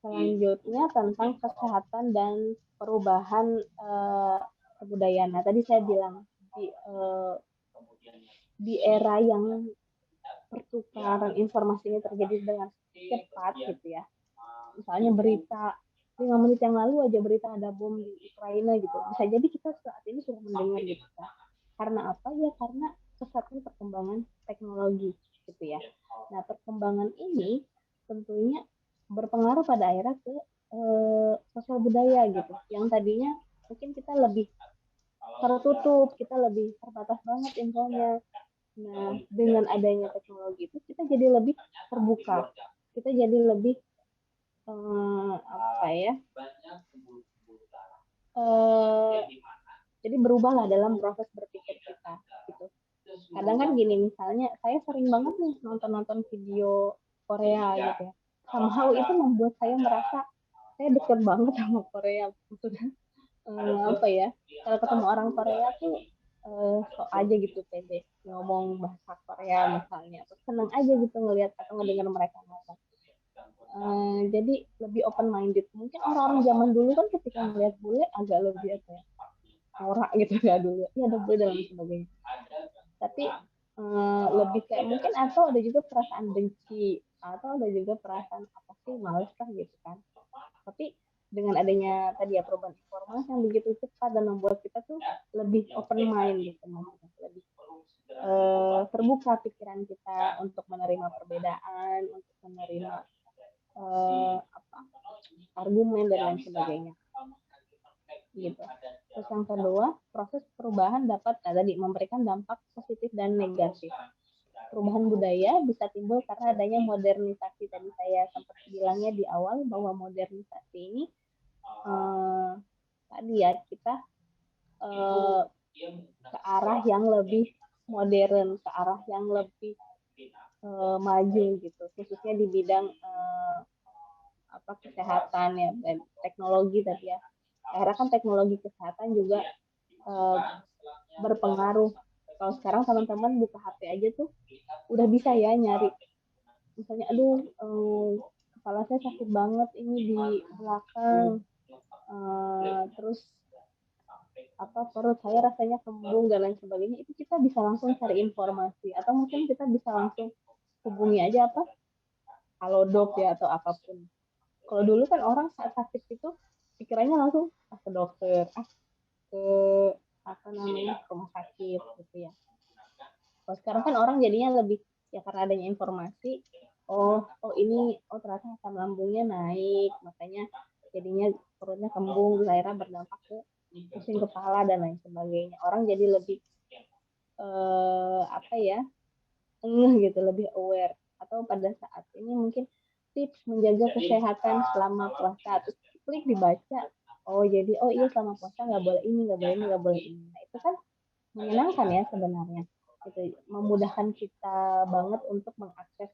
selanjutnya tentang kesehatan dan perubahan kebudayaan. Nah, tadi saya bilang di era yang pertukaran informasi ini terjadi dengan cepat gitu ya. Misalnya berita 5 menit yang lalu aja berita ada bom di Ukraina gitu. Bisa jadi kita saat ini sudah mendengar gitu kan. Karena apa ya? Karena pesatnya perkembangan teknologi gitu ya. Nah, perkembangan ini tentunya berpengaruh pada akhirnya ke sosial budaya gitu. Yang tadinya mungkin kita lebih tertutup, kita lebih terbatas banget infonya. Nah, dengan adanya teknologi itu kita jadi lebih terbuka. Kita jadi lebih apa ya? Jadi berubahlah dalam proses berpikir kita gitu. Kadang kan gini, misalnya saya sering banget nih nonton video Korea gitu ya. Somehow itu membuat saya merasa saya deket banget sama Korea. Maksudnya apa ya? Kalau ketemu orang Korea tuh sok aja gitu pede ngomong bahasa Korea misalnya. Terus seneng aja gitu ngelihat atau ngedengar mereka ngomong. Jadi lebih open minded. Mungkin orang-orang zaman dulu kan ketika ngelihat bule agak lebih apa ya? Norak gitu ya dulu. Iya ada bule dan lain sebagainya. Tapi lebih kayak mungkin atau ada juga perasaan benci atau ada juga perasaan apa sih males kah gitu kan. Tapi dengan adanya tadi ya perubahan informasi yang begitu cepat dan membuat kita tuh lebih open mind gitu, lebih terbuka pikiran kita untuk menerima perbedaan, untuk menerima apa argumen dan lain sebagainya gitu. Terus yang kedua, proses perubahan dapat tadi memberikan dampak positif dan negatif. Perubahan budaya bisa timbul karena adanya modernisasi. Tadi saya sempat bilangnya di awal bahwa modernisasi ini tadi ya kita ke arah yang lebih modern, ke arah yang lebih maju gitu, khususnya di bidang kesehatan ya dan teknologi tadi ya. Akhirnya kan teknologi kesehatan juga berpengaruh. Kalau sekarang teman-teman buka HP aja tuh udah bisa ya nyari. Misalnya, aduh kepala saya sakit banget ini di belakang. Terus perut saya rasanya kembung dan lain sebagainya. Itu kita bisa langsung cari informasi. Atau mungkin kita bisa langsung hubungi aja Halodoc ya atau apapun. Kalau dulu kan orang saat sakit itu pikirannya langsung ke dokter, ke rumah sakit gitu ya. Kalau sekarang kan orang jadinya lebih ya karena adanya informasi, ini ternyata asam lambungnya naik, makanya jadinya perutnya kembung, akhirnya berdampak ke pusing kepala dan lain sebagainya. Orang jadi lebih ngeh gitu, lebih aware. Atau pada saat ini mungkin tips menjaga kesehatan selama puasa, terus klik dibaca, iya selama puasa nggak boleh ini, nggak boleh ini, nggak boleh ini. Nah, itu kan menyenangkan ya sebenarnya, gitu, memudahkan kita banget untuk mengakses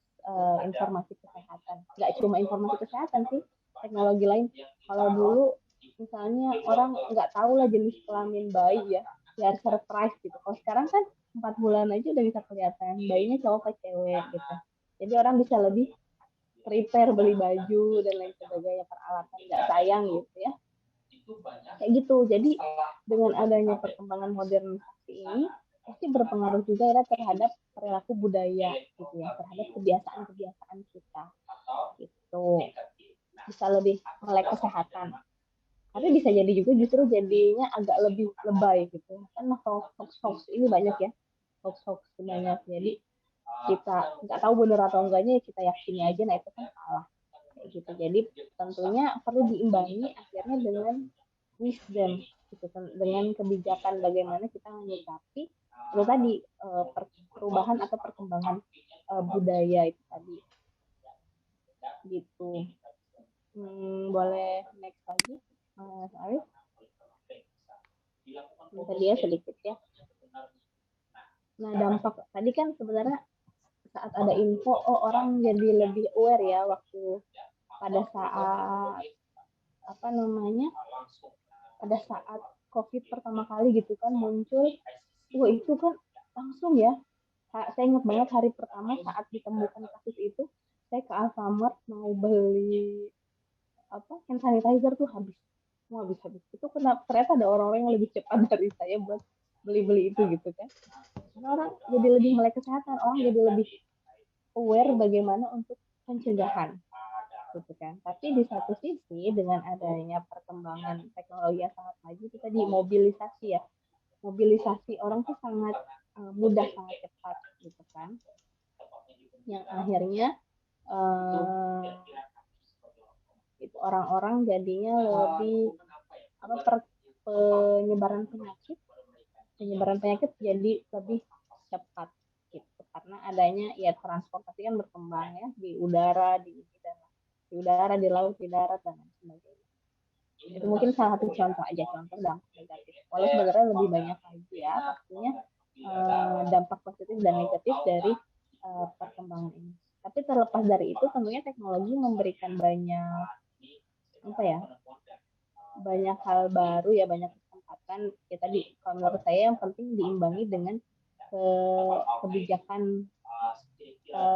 informasi kesehatan. Nggak cuma informasi kesehatan sih, teknologi lain. Kalau dulu misalnya orang nggak tahu lah jenis kelamin bayi ya, biar surprise gitu. Kalau sekarang kan 4 bulan aja udah bisa kelihatan bayinya cowok atau cewek gitu. Jadi orang bisa lebih prepare beli baju dan lain sebagainya, peralatan, nggak sayang gitu ya. Kayak gitu. Jadi dengan adanya perkembangan modernisasi ini pasti berpengaruh juga ya terhadap perilaku budaya gitu ya, terhadap kebiasaan-kebiasaan kita gitu. Bisa lebih melek kesehatan. Tapi bisa jadi juga justru jadinya agak lebih lebay gitu. Kan hoax ini banyak ya. Hoax banyak. Jadi kita nggak tahu benar atau enggaknya kita yakini aja, nah itu kan salah kayak gitu. Jadi tentunya perlu diimbangi akhirnya dengan wisdom gitu, dengan kebijakan bagaimana kita menyikapi itu tadi perubahan atau perkembangan budaya itu tadi gitu. Boleh next lagi Mas Arif. Tadi ya sedikit ya. Nah dampak tadi kan sebenarnya saat ada info orang jadi lebih aware ya waktu pada saat pada saat COVID pertama kali gitu kan muncul, itu kan langsung ya. Saya ingat banget hari pertama saat ditemukan kasus itu, saya ke Alfamart mau beli hand sanitizer tuh habis. Itu ternyata ada orang-orang yang lebih cepat dari saya buat beli itu gitu kan. Karena orang jadi lebih melek kesehatan, orang jadi lebih aware bagaimana untuk pencegahan gitu kan. Tapi di satu sisi dengan adanya perkembangan teknologi yang sangat maju, kita dimobilisasi ya. Mobilisasi orang tuh sangat mudah, sangat cepat gitu kan, yang akhirnya itu orang-orang jadinya lebih penyebaran penyakit jadi lebih cepat gitu, karena adanya ya transportasi kan berkembang ya, di udara, di laut, di darat, dan lain sebagainya. Itu mungkin salah satu contoh dampak negatif. Walau sebenarnya lebih banyak lagi ya pastinya dampak positif dan negatif dari perkembangan ini. Tapi terlepas dari itu, tentunya teknologi memberikan banyak hal baru ya, banyak kesempatan ya. Tadi kalau menurut saya yang penting diimbangi dengan kebijakan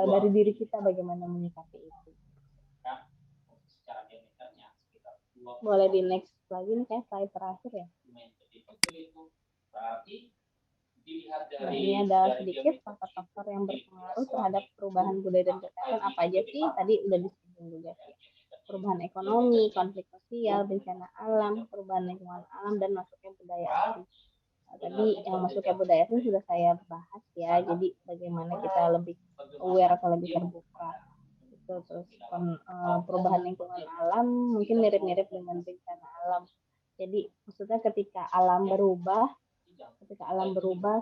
dari diri kita, bagaimana menyikapi itu. Boleh di next lagi nih, kayak slide terakhir ya. Nah, ini ada sedikit faktor-faktor yang berpengaruh terhadap perubahan budaya dan kesehatan. Apa aja sih? Tadi udah disinggung juga sih. Perubahan ekonomi, konflik sosial, bencana alam, perubahan lingkungan alam, dan masuknya budaya asing. Nah, tadi yang masuknya budaya asing sudah saya bahas ya. Jadi bagaimana kita lebih aware atau lebih terbuka. Terus perubahan lingkungan alam mungkin mirip-mirip dengan bencana alam. Jadi maksudnya ketika alam berubah,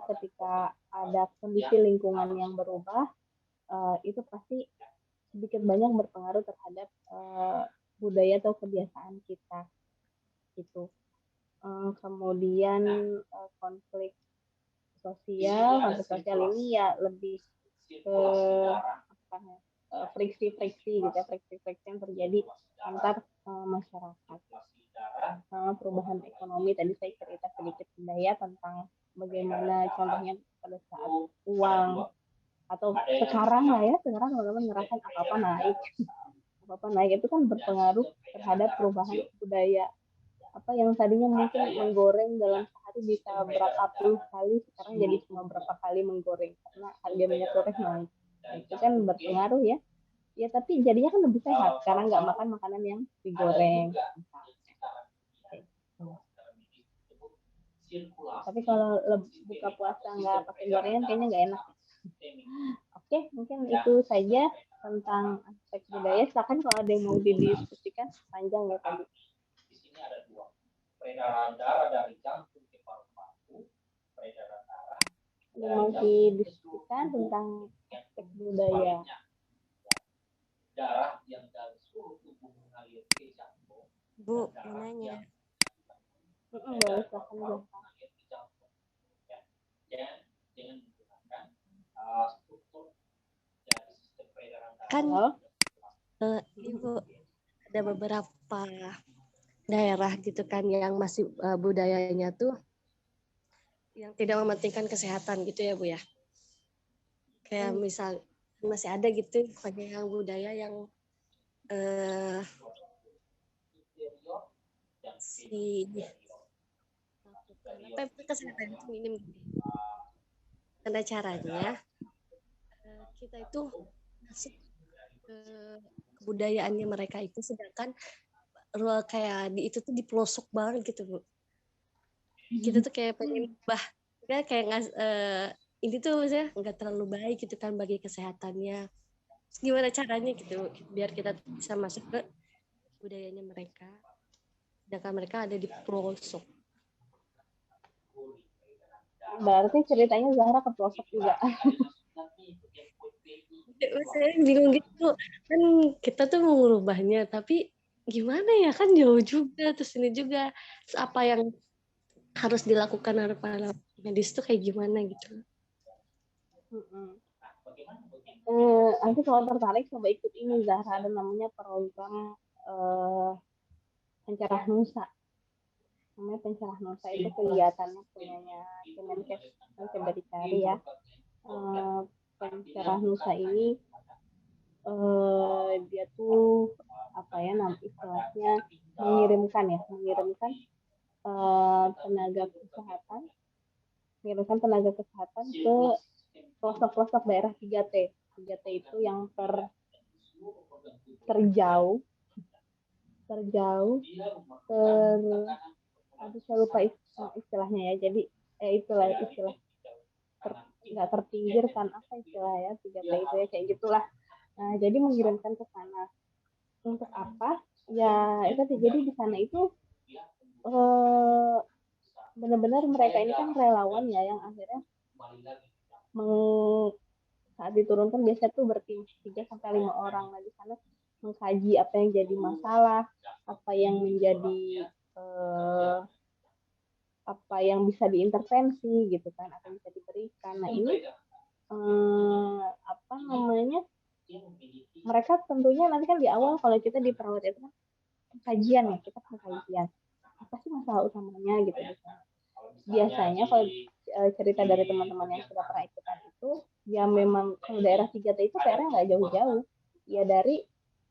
ketika ada kondisi lingkungan yang berubah, itu pasti sedikit banyak berpengaruh terhadap budaya atau kebiasaan kita gitu. Kemudian konflik sosial ini ya lebih ke friksi-friksi gitu ya, friksi-friksi yang terjadi antar masyarakat. Perubahan ekonomi, tadi saya cerita sedikit budaya tentang bagaimana contohnya pada saat uang, atau sekarang teman-teman ngerasain apa-apa naik itu kan berpengaruh terhadap perubahan budaya. Apa yang tadinya mungkin menggoreng dalam sehari bisa berapa puluh kali, sekarang jadi cuma berapa kali menggoreng karena harga minyak goreng naik. Nah, itu kan berpengaruh ya. Ya tapi jadinya kan lebih sehat karena nggak makan makanan yang digoreng. Tapi kalau buka puasa nggak pakai gorengan kayaknya nggak enak. Oke, mungkin itu saja tentang aspek budaya. Silakan kalau ada yang mau didiskusikan, panjang ya tadi. Di sini ada dua. Peredaran darah dari jantung ke paru-paru, peredaran darah. Ada yang mau didiskusikan tentang aspek budaya. Darah yang dari seluruh tubuh mengalir ke jantung. Bu, mau nanya. Boleh, silakan. Dengan menggunakan struktur dari sistem peredaran darah. Kan Ibu ada beberapa daerah gitu kan yang masih budayanya tuh yang tidak mementingkan kesehatan gitu ya Bu ya. Kayak misal masih ada gitu yang budaya yang kesehatan itu minim gitu. Karena caranya kita itu masuk ke kebudayaannya mereka itu, sedangkan kayak di itu tuh di pelosok banget gitu Bu. Kita tuh kayak pengen kayak ini tuh maksudnya nggak terlalu baik gitu kan bagi kesehatannya. Terus gimana caranya gitu biar kita bisa masuk ke budayanya mereka, sedangkan mereka ada di pelosok. Berarti ceritanya Zahra ke pelosok juga. Saya bingung gitu kan, kita tuh mau merubahnya tapi gimana ya, kan jauh juga, terus ini juga terus apa yang harus dilakukan oleh para medis tuh kayak gimana gitu. Nanti kalau tertarik coba ikut ini Zahra, ada namanya program Pencerah Nusa. Namanya Pencerah Nusa, itu kegiatannya punyanya Kemenkes, coba dicari ya. Pencerah Nusa ini dia tuh apa ya, nanti istilahnya mengirimkan tenaga kesehatan ke pelosok-pelosok daerah 3T. 3T itu yang terjauh, aduh saya lupa istilahnya ya. Jadi istilah nggak terpinggirkan, apa istilahnya 3T itu ya, kayak gitulah. Nah, jadi mengirimkan ke sana untuk apa? Ya itu jadi di sana itu benar-benar mereka ini kan relawan ya, yang akhirnya saat diturunkan biasanya tuh bertim 3-5 orang. Nah, di sana mengkaji apa yang jadi masalah, apa yang menjadi apa yang bisa diintervensi gitu kan, apa yang bisa diberikan. Nah, ini apa namanya, mereka tentunya nanti kan di awal kalau kita di perawat itu kan kajian ya, kita pengkajian apa sih masalah utamanya gitu. Biasanya kalau cerita dari teman-teman yang sudah pernah ikutan itu, ya memang kalau daerah 3T itu PR-nya nggak jauh-jauh ya dari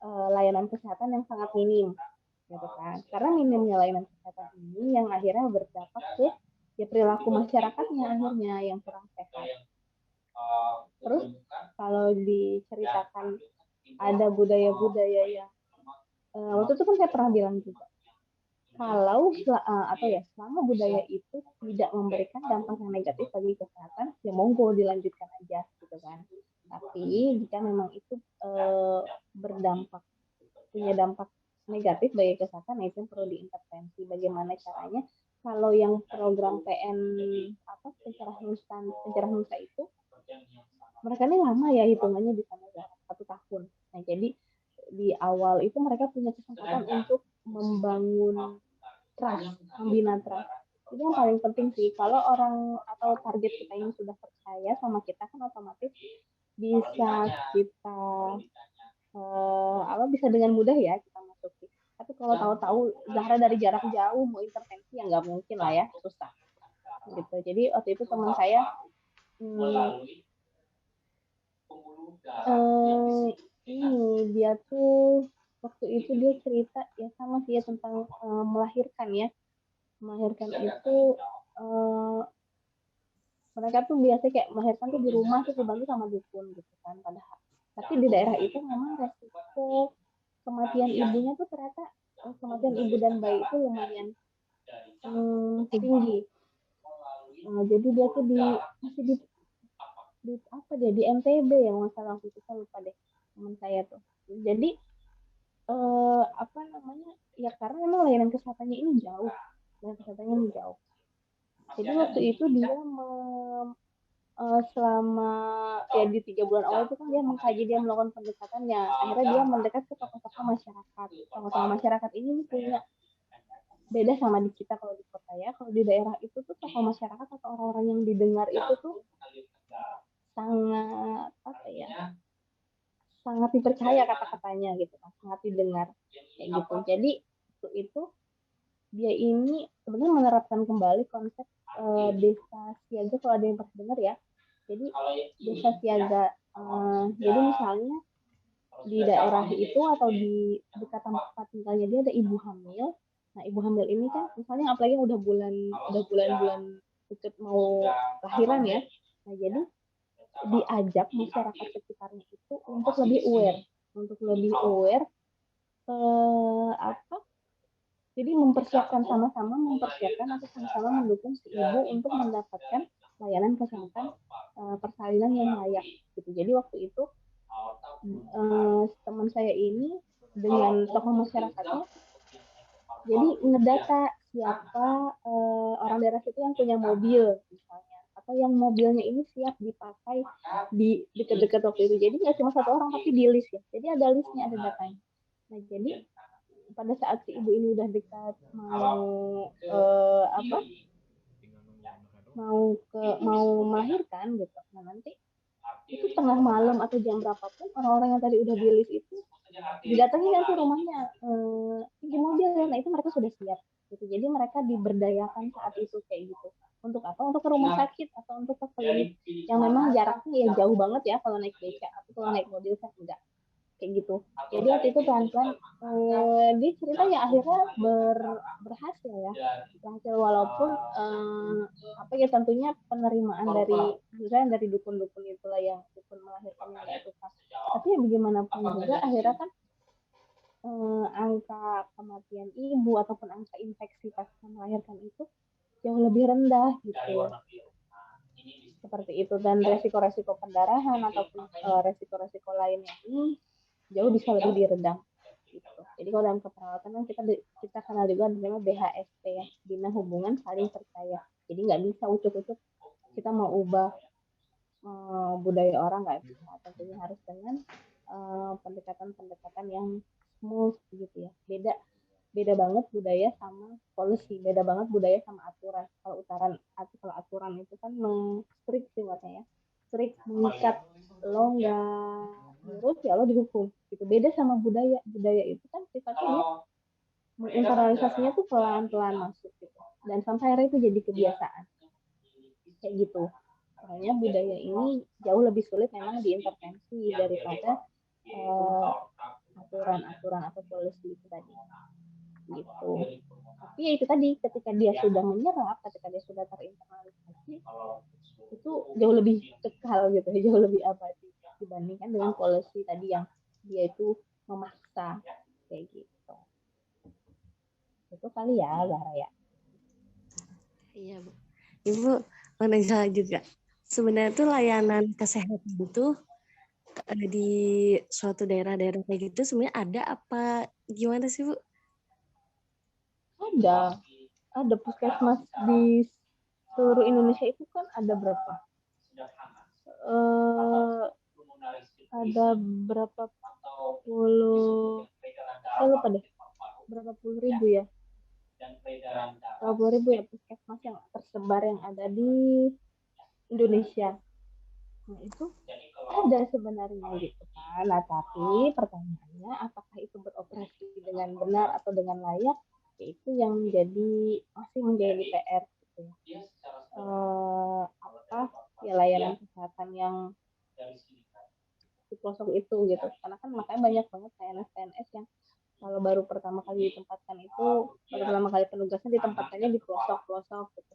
layanan kesehatan yang sangat minim gitu kan. Karena minimnya layanan kesehatan ini yang akhirnya berdampak ke ya perilaku masyarakatnya akhirnya yang kurang sehat. Terus kalau diceritakan ada budaya-budaya yang waktu itu kan saya pernah bilang juga, kalau selama budaya itu tidak memberikan dampak yang negatif bagi kesehatan, ya monggo dilanjutkan aja gitu kan. Tapi jika memang itu berdampak, punya dampak negatif bagi kesehatan, nah itu yang perlu diintervensi. Bagaimana caranya? Kalau yang program PN pencerahan nusa itu, mereka ini lama ya hitungannya di sana 1 tahun. Nah, jadi di awal itu mereka punya kesempatan untuk membangun trust, membina trust. Itu yang paling penting sih. Kalau orang atau target kita ini sudah percaya sama kita, kan otomatis bisa kita bisa dengan mudah ya kita masuki. Tapi kalau tahu-tahu Zahra dari jarak jauh mau intervensi, ya nggak mungkin lah ya, susah gitu. Jadi waktu itu teman saya dia tuh waktu itu dia cerita ya sama sih ya tentang melahirkan itu mereka tuh biasa kayak melahirkan tuh di rumah tuh dibantu sama dukun gitu kan, padahal tapi di daerah itu memang resiko kematian ibunya tuh ternyata kematian ibu dan bayi itu lumayan tinggi. Jadi dia tuh di NTB ya masalah waktu itu, saya lupa deh teman saya tuh. Jadi ya karena memang layanan kesehatannya ini jauh. Jadi waktu itu dia selama ya di 3 bulan awal itu kan dia mengkaji, dia melakukan pendekatannya. Akhirnya dia mendekat ke tokoh-tokoh masyarakat. Tokoh-tokoh masyarakat ini punya beda sama di kita kalau di kota ya. Kalau di daerah itu tuh tokoh masyarakat atau orang-orang yang didengar itu tuh sangat dipercaya kata-katanya gitu kan, sangat didengar kayak gitu. Jadi itu dia ini sebenarnya menerapkan kembali konsep desa siaga, kalau ada yang pernah dengar ya. Jadi desa siaga, jadi misalnya di daerah itu atau di dekat tempat tinggalnya dia ada ibu hamil. Nah, ibu hamil ini kan misalnya apalagi udah bulan-bulan deket mau lahiran ya. Nah, jadi diajak masyarakat sekitarnya itu untuk lebih aware jadi sama-sama mempersiapkan atau sama-sama mendukung si ibu untuk mendapatkan layanan kesehatan persalinan yang layak gitu. Jadi waktu itu teman saya ini dengan tokoh masyarakatnya jadi ngedata siapa orang daerah situ yang punya mobil misalnya, atau yang mobilnya ini siap dipakai di dekat-dekat waktu itu. Jadi nggak cuma 1 orang tapi di list ya. Jadi ada listnya, ada datanya. Nah, jadi pada saat si ibu ini udah dekat mau melahirkan gitu. Nah, nanti itu tengah malam atau jam berapapun orang-orang yang tadi udah di list itu didatangi nanti rumahnya di mobil ya. Nah, itu mereka sudah siap gitu. Jadi mereka diberdayakan saat itu kayak gitu. Untuk apa? Untuk ke rumah sakit atau untuk ke klinik yang memang jaraknya ya jauh banget ya kalau naik beca atau kalau naik mobil kan enggak kayak gitu. Jadi waktu itu pelan-pelan dia cerita ya akhirnya berhasil walaupun tentunya penerimaan dari dukun-dukun itulah yang dukun melahirkan yang nggak suka. Tapi ya bagaimanapun juga akhirnya kan angka kematian ibu ataupun angka infeksi pas melahirkan itu jauh lebih rendah gitu. seperti itu, dan resiko-resiko pendarahan ataupun resiko-resiko lainnya ini jauh bisa lebih diredam gitu. Jadi kalau dalam keperawatan kan kita kenal juga namanya BHSP ya, bina hubungan saling percaya. Jadi nggak bisa ucuk-ucuk kita mau ubah budaya orang, nggak bisa. Tentunya harus dengan pendekatan-pendekatan yang smooth gitu ya. Beda banget budaya sama policy, beda banget budaya sama aturan. Kalau aturan itu kan strict sifatnya ya, strict, mengikat, lo nggak nurut ya lo dihukum gitu. Beda sama budaya itu kan sifatnya dia internalisasinya tuh pelan-pelan masuk gitu, dan sampai akhirnya itu jadi kebiasaan kayak gitu. Makanya budaya ini jauh lebih sulit memang diintervensi daripada aturan-aturan atau policy itu tadi gitu. Tapi ya itu tadi, ketika dia sudah menyerap, ketika dia sudah terinternalisasi, itu jauh lebih kekal gitu, jauh lebih abadi dibandingkan dengan policy tadi yang dia itu memaksa kayak gitu. Itu kali ya, Zahra ya. Iya, Bu. Ibu mau nanya juga. Sebenarnya tuh layanan kesehatan itu di suatu daerah-daerah kayak gitu sebenarnya ada apa gimana sih, Bu? Ada puskesmas di seluruh Indonesia itu kan ada berapa? Ada berapa puluh, saya lupa deh, berapa puluh ribu ya? Berapa puluh ribu ya puskesmas yang tersebar yang ada di Indonesia. Nah itu ada sebenarnya gitu kan. Nah tapi pertanyaannya apakah itu beroperasi dengan benar atau dengan layak? Itu yang masih menjadi PR gitu ya. Layanan kesehatan yang di pelosok itu gitu, karena kan makanya banyak banget PNS yang kalau baru pertama kali ditempatkan itu, baru pertama kali penugasan ditempatkannya di pelosok gitu.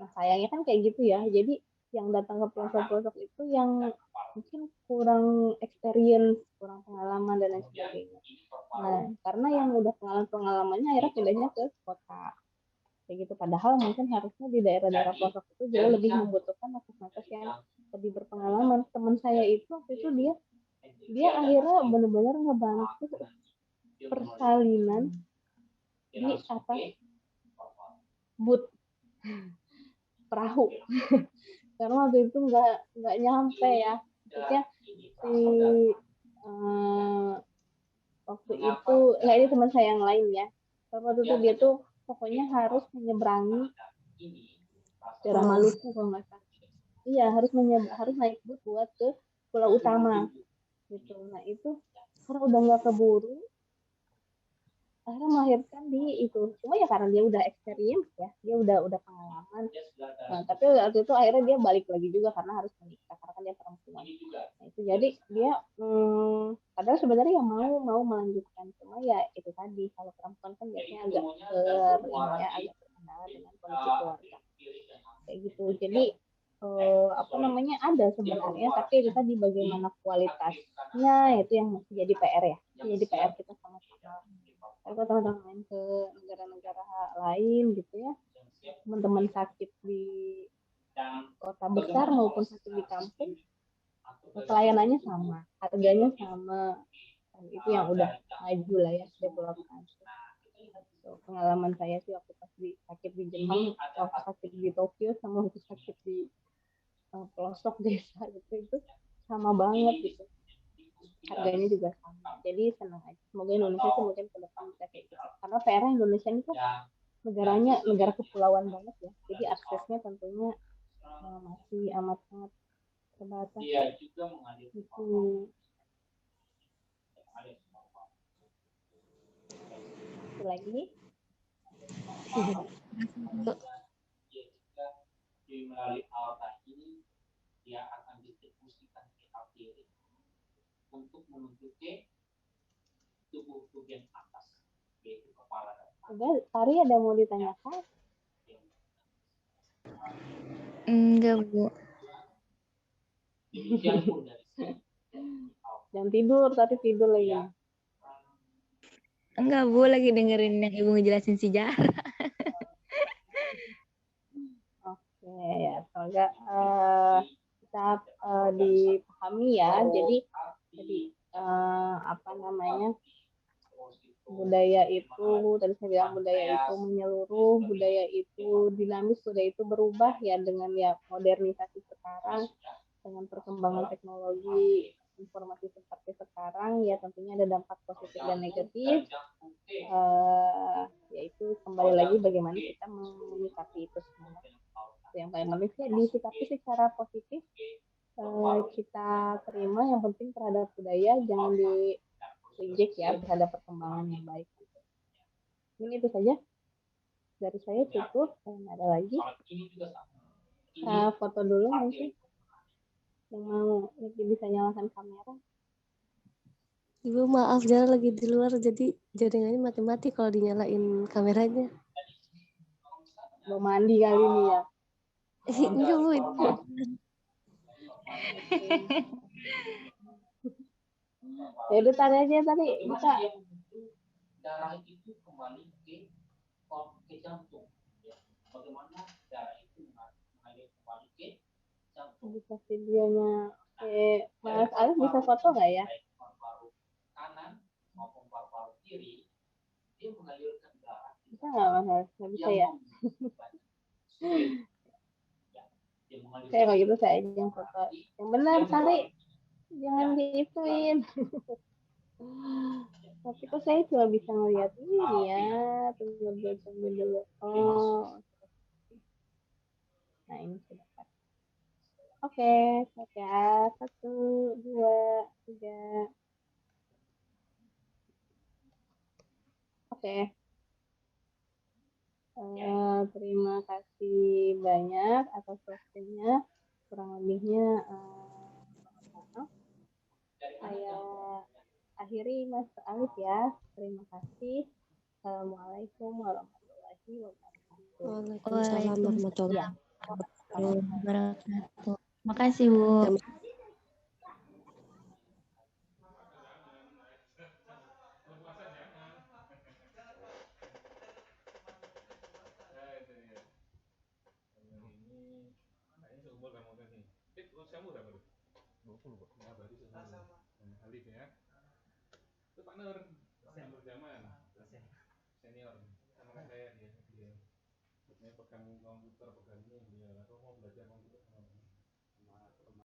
Nah sayangnya kan kayak gitu ya, jadi yang datang ke pelosok-pelosok itu yang mungkin kurang experience, kurang pengalaman dan lain sebagainya. Nah karena yang udah pengalamannya akhirnya pindahnya ke kota kayak gitu, padahal mungkin harusnya di daerah-daerah pelosok itu jauh lebih membutuhkan nakes-nakes yang lebih berpengalaman. Teman saya itu waktu itu dia akhirnya benar-benar ngebantu persalinan di atas boot perahu karena waktu itu nggak nyampe ya, maksudnya waktu itu ya ini teman saya yang lain ya, waktu itu dia tuh pokoknya harus menyeberangi daerah Maluku kalau nggak salah. Iya, harus naik boot buat ke pulau utama gitu. Nah itu karena udah nggak keburu, akhirnya melahirkan di itu. Cuma ya karena dia udah experience ya, dia udah pengalaman. Nah tapi waktu itu akhirnya dia balik lagi juga karena harus menikah, karena kan dia perempuan. Nah itu jadi dia padahal sebenarnya yang mau melanjutkan, cuma ya itu tadi, kalau perempuan kan biasanya agak agak terkendala dengan kondisi keluarga kayak gitu. Jadi ada sebenarnya, tapi itu tadi bagaimana kualitasnya itu yang masih jadi PR ya, jadi PR kita sama-sama. Kalau teman-teman main ke negara-negara lain gitu ya, teman-teman sakit di kota besar maupun sakit di kampung, pelayanannya sama, harganya sama. Itu yang udah maju lah ya, development. Pengalaman saya sih waktu pas sakit di Jepang, waktu sakit di Tokyo, sama waktu sakit di pelosok desa itu sama banget gitu, harganya juga sama. Jadi senang aja, semoga Indonesia tuh mungkin ke depan bisa kayak gitu, karena PR Indonesia ini tuh negara kepulauan banget ya, jadi aksesnya tentunya masih amat sangat terbatas itu lagi. Melalui aorta ini dia akan distribusikan ke arteri untuk menuju ke tubuh bagian atas, yaitu kepala. Udah, Tari ada mau ditanyakan? Enggak, Bu. Jangan tidur, tapi tidur lagi. Enggak, Bu, lagi dengerin yang Ibu ngejelasin sejarah. Oke, ya semoga bisa dipahami ya. Jadi apa namanya, budaya itu, tadi saya bilang budaya itu menyeluruh, budaya itu dinamis, budaya itu berubah ya dengan ya modernisasi sekarang, dengan perkembangan teknologi informasi seperti sekarang ya tentunya ada dampak positif dan negatif. Yaitu kembali lagi bagaimana kita menyikapi itu semua. Yang paling penting sih disikapi secara positif, kita terima yang penting terhadap budaya, jangan di reject ya terhadap perkembangan yang baik. Ini itu saja dari saya, cukup. Ada lagi foto dulu mungkin yang mau bisa nyalakan kamera. Ibu maaf, Zara lagi di luar, jadi jaringannya mati-mati kalau dinyalain kameranya. Mau mandi kali ini ya. Enggak, Bu. Ya udah tadi aja tadi bisa. Darah itu kembali ke jantung. Bagaimana darah itu mengalir kembali ke jantung. Bisa videonya. Mas Alif bisa foto nggak ya? Paru-paru kanan maupun paru-paru kiri, dia mengalirkan darah. Bisa nggak Mas Alif? Nggak bisa ya? Oke, kalau gitu saya aja yang foto. Yang benar kali. Jangan diituin. Tapi kok saya cuma bisa ngeliat ini ya. Tunggu dulu. Oh. Nah ini sudah. Oke, ya. 1, 2, 3. Oke. Terima kasih banyak atas waktunya. Kurang lebihnya saya akhiri Mas Alif ya. Terima kasih. Assalamualaikum warahmatullahi wabarakatuh. Waalaikumsalam warahmatullahi wabarakatuh. Makasih, Bu. wabarakatuh. Seumur kamu kan nih. Usiamu berapa tuh? 20 kok. Ya berarti seumur. Alif ya. Itu Pak Nur. Nur Zaman. Senior. Sama kayak saya dia. Dia pegang komputer, pegang ini dia. Aku mau belajar komputer sama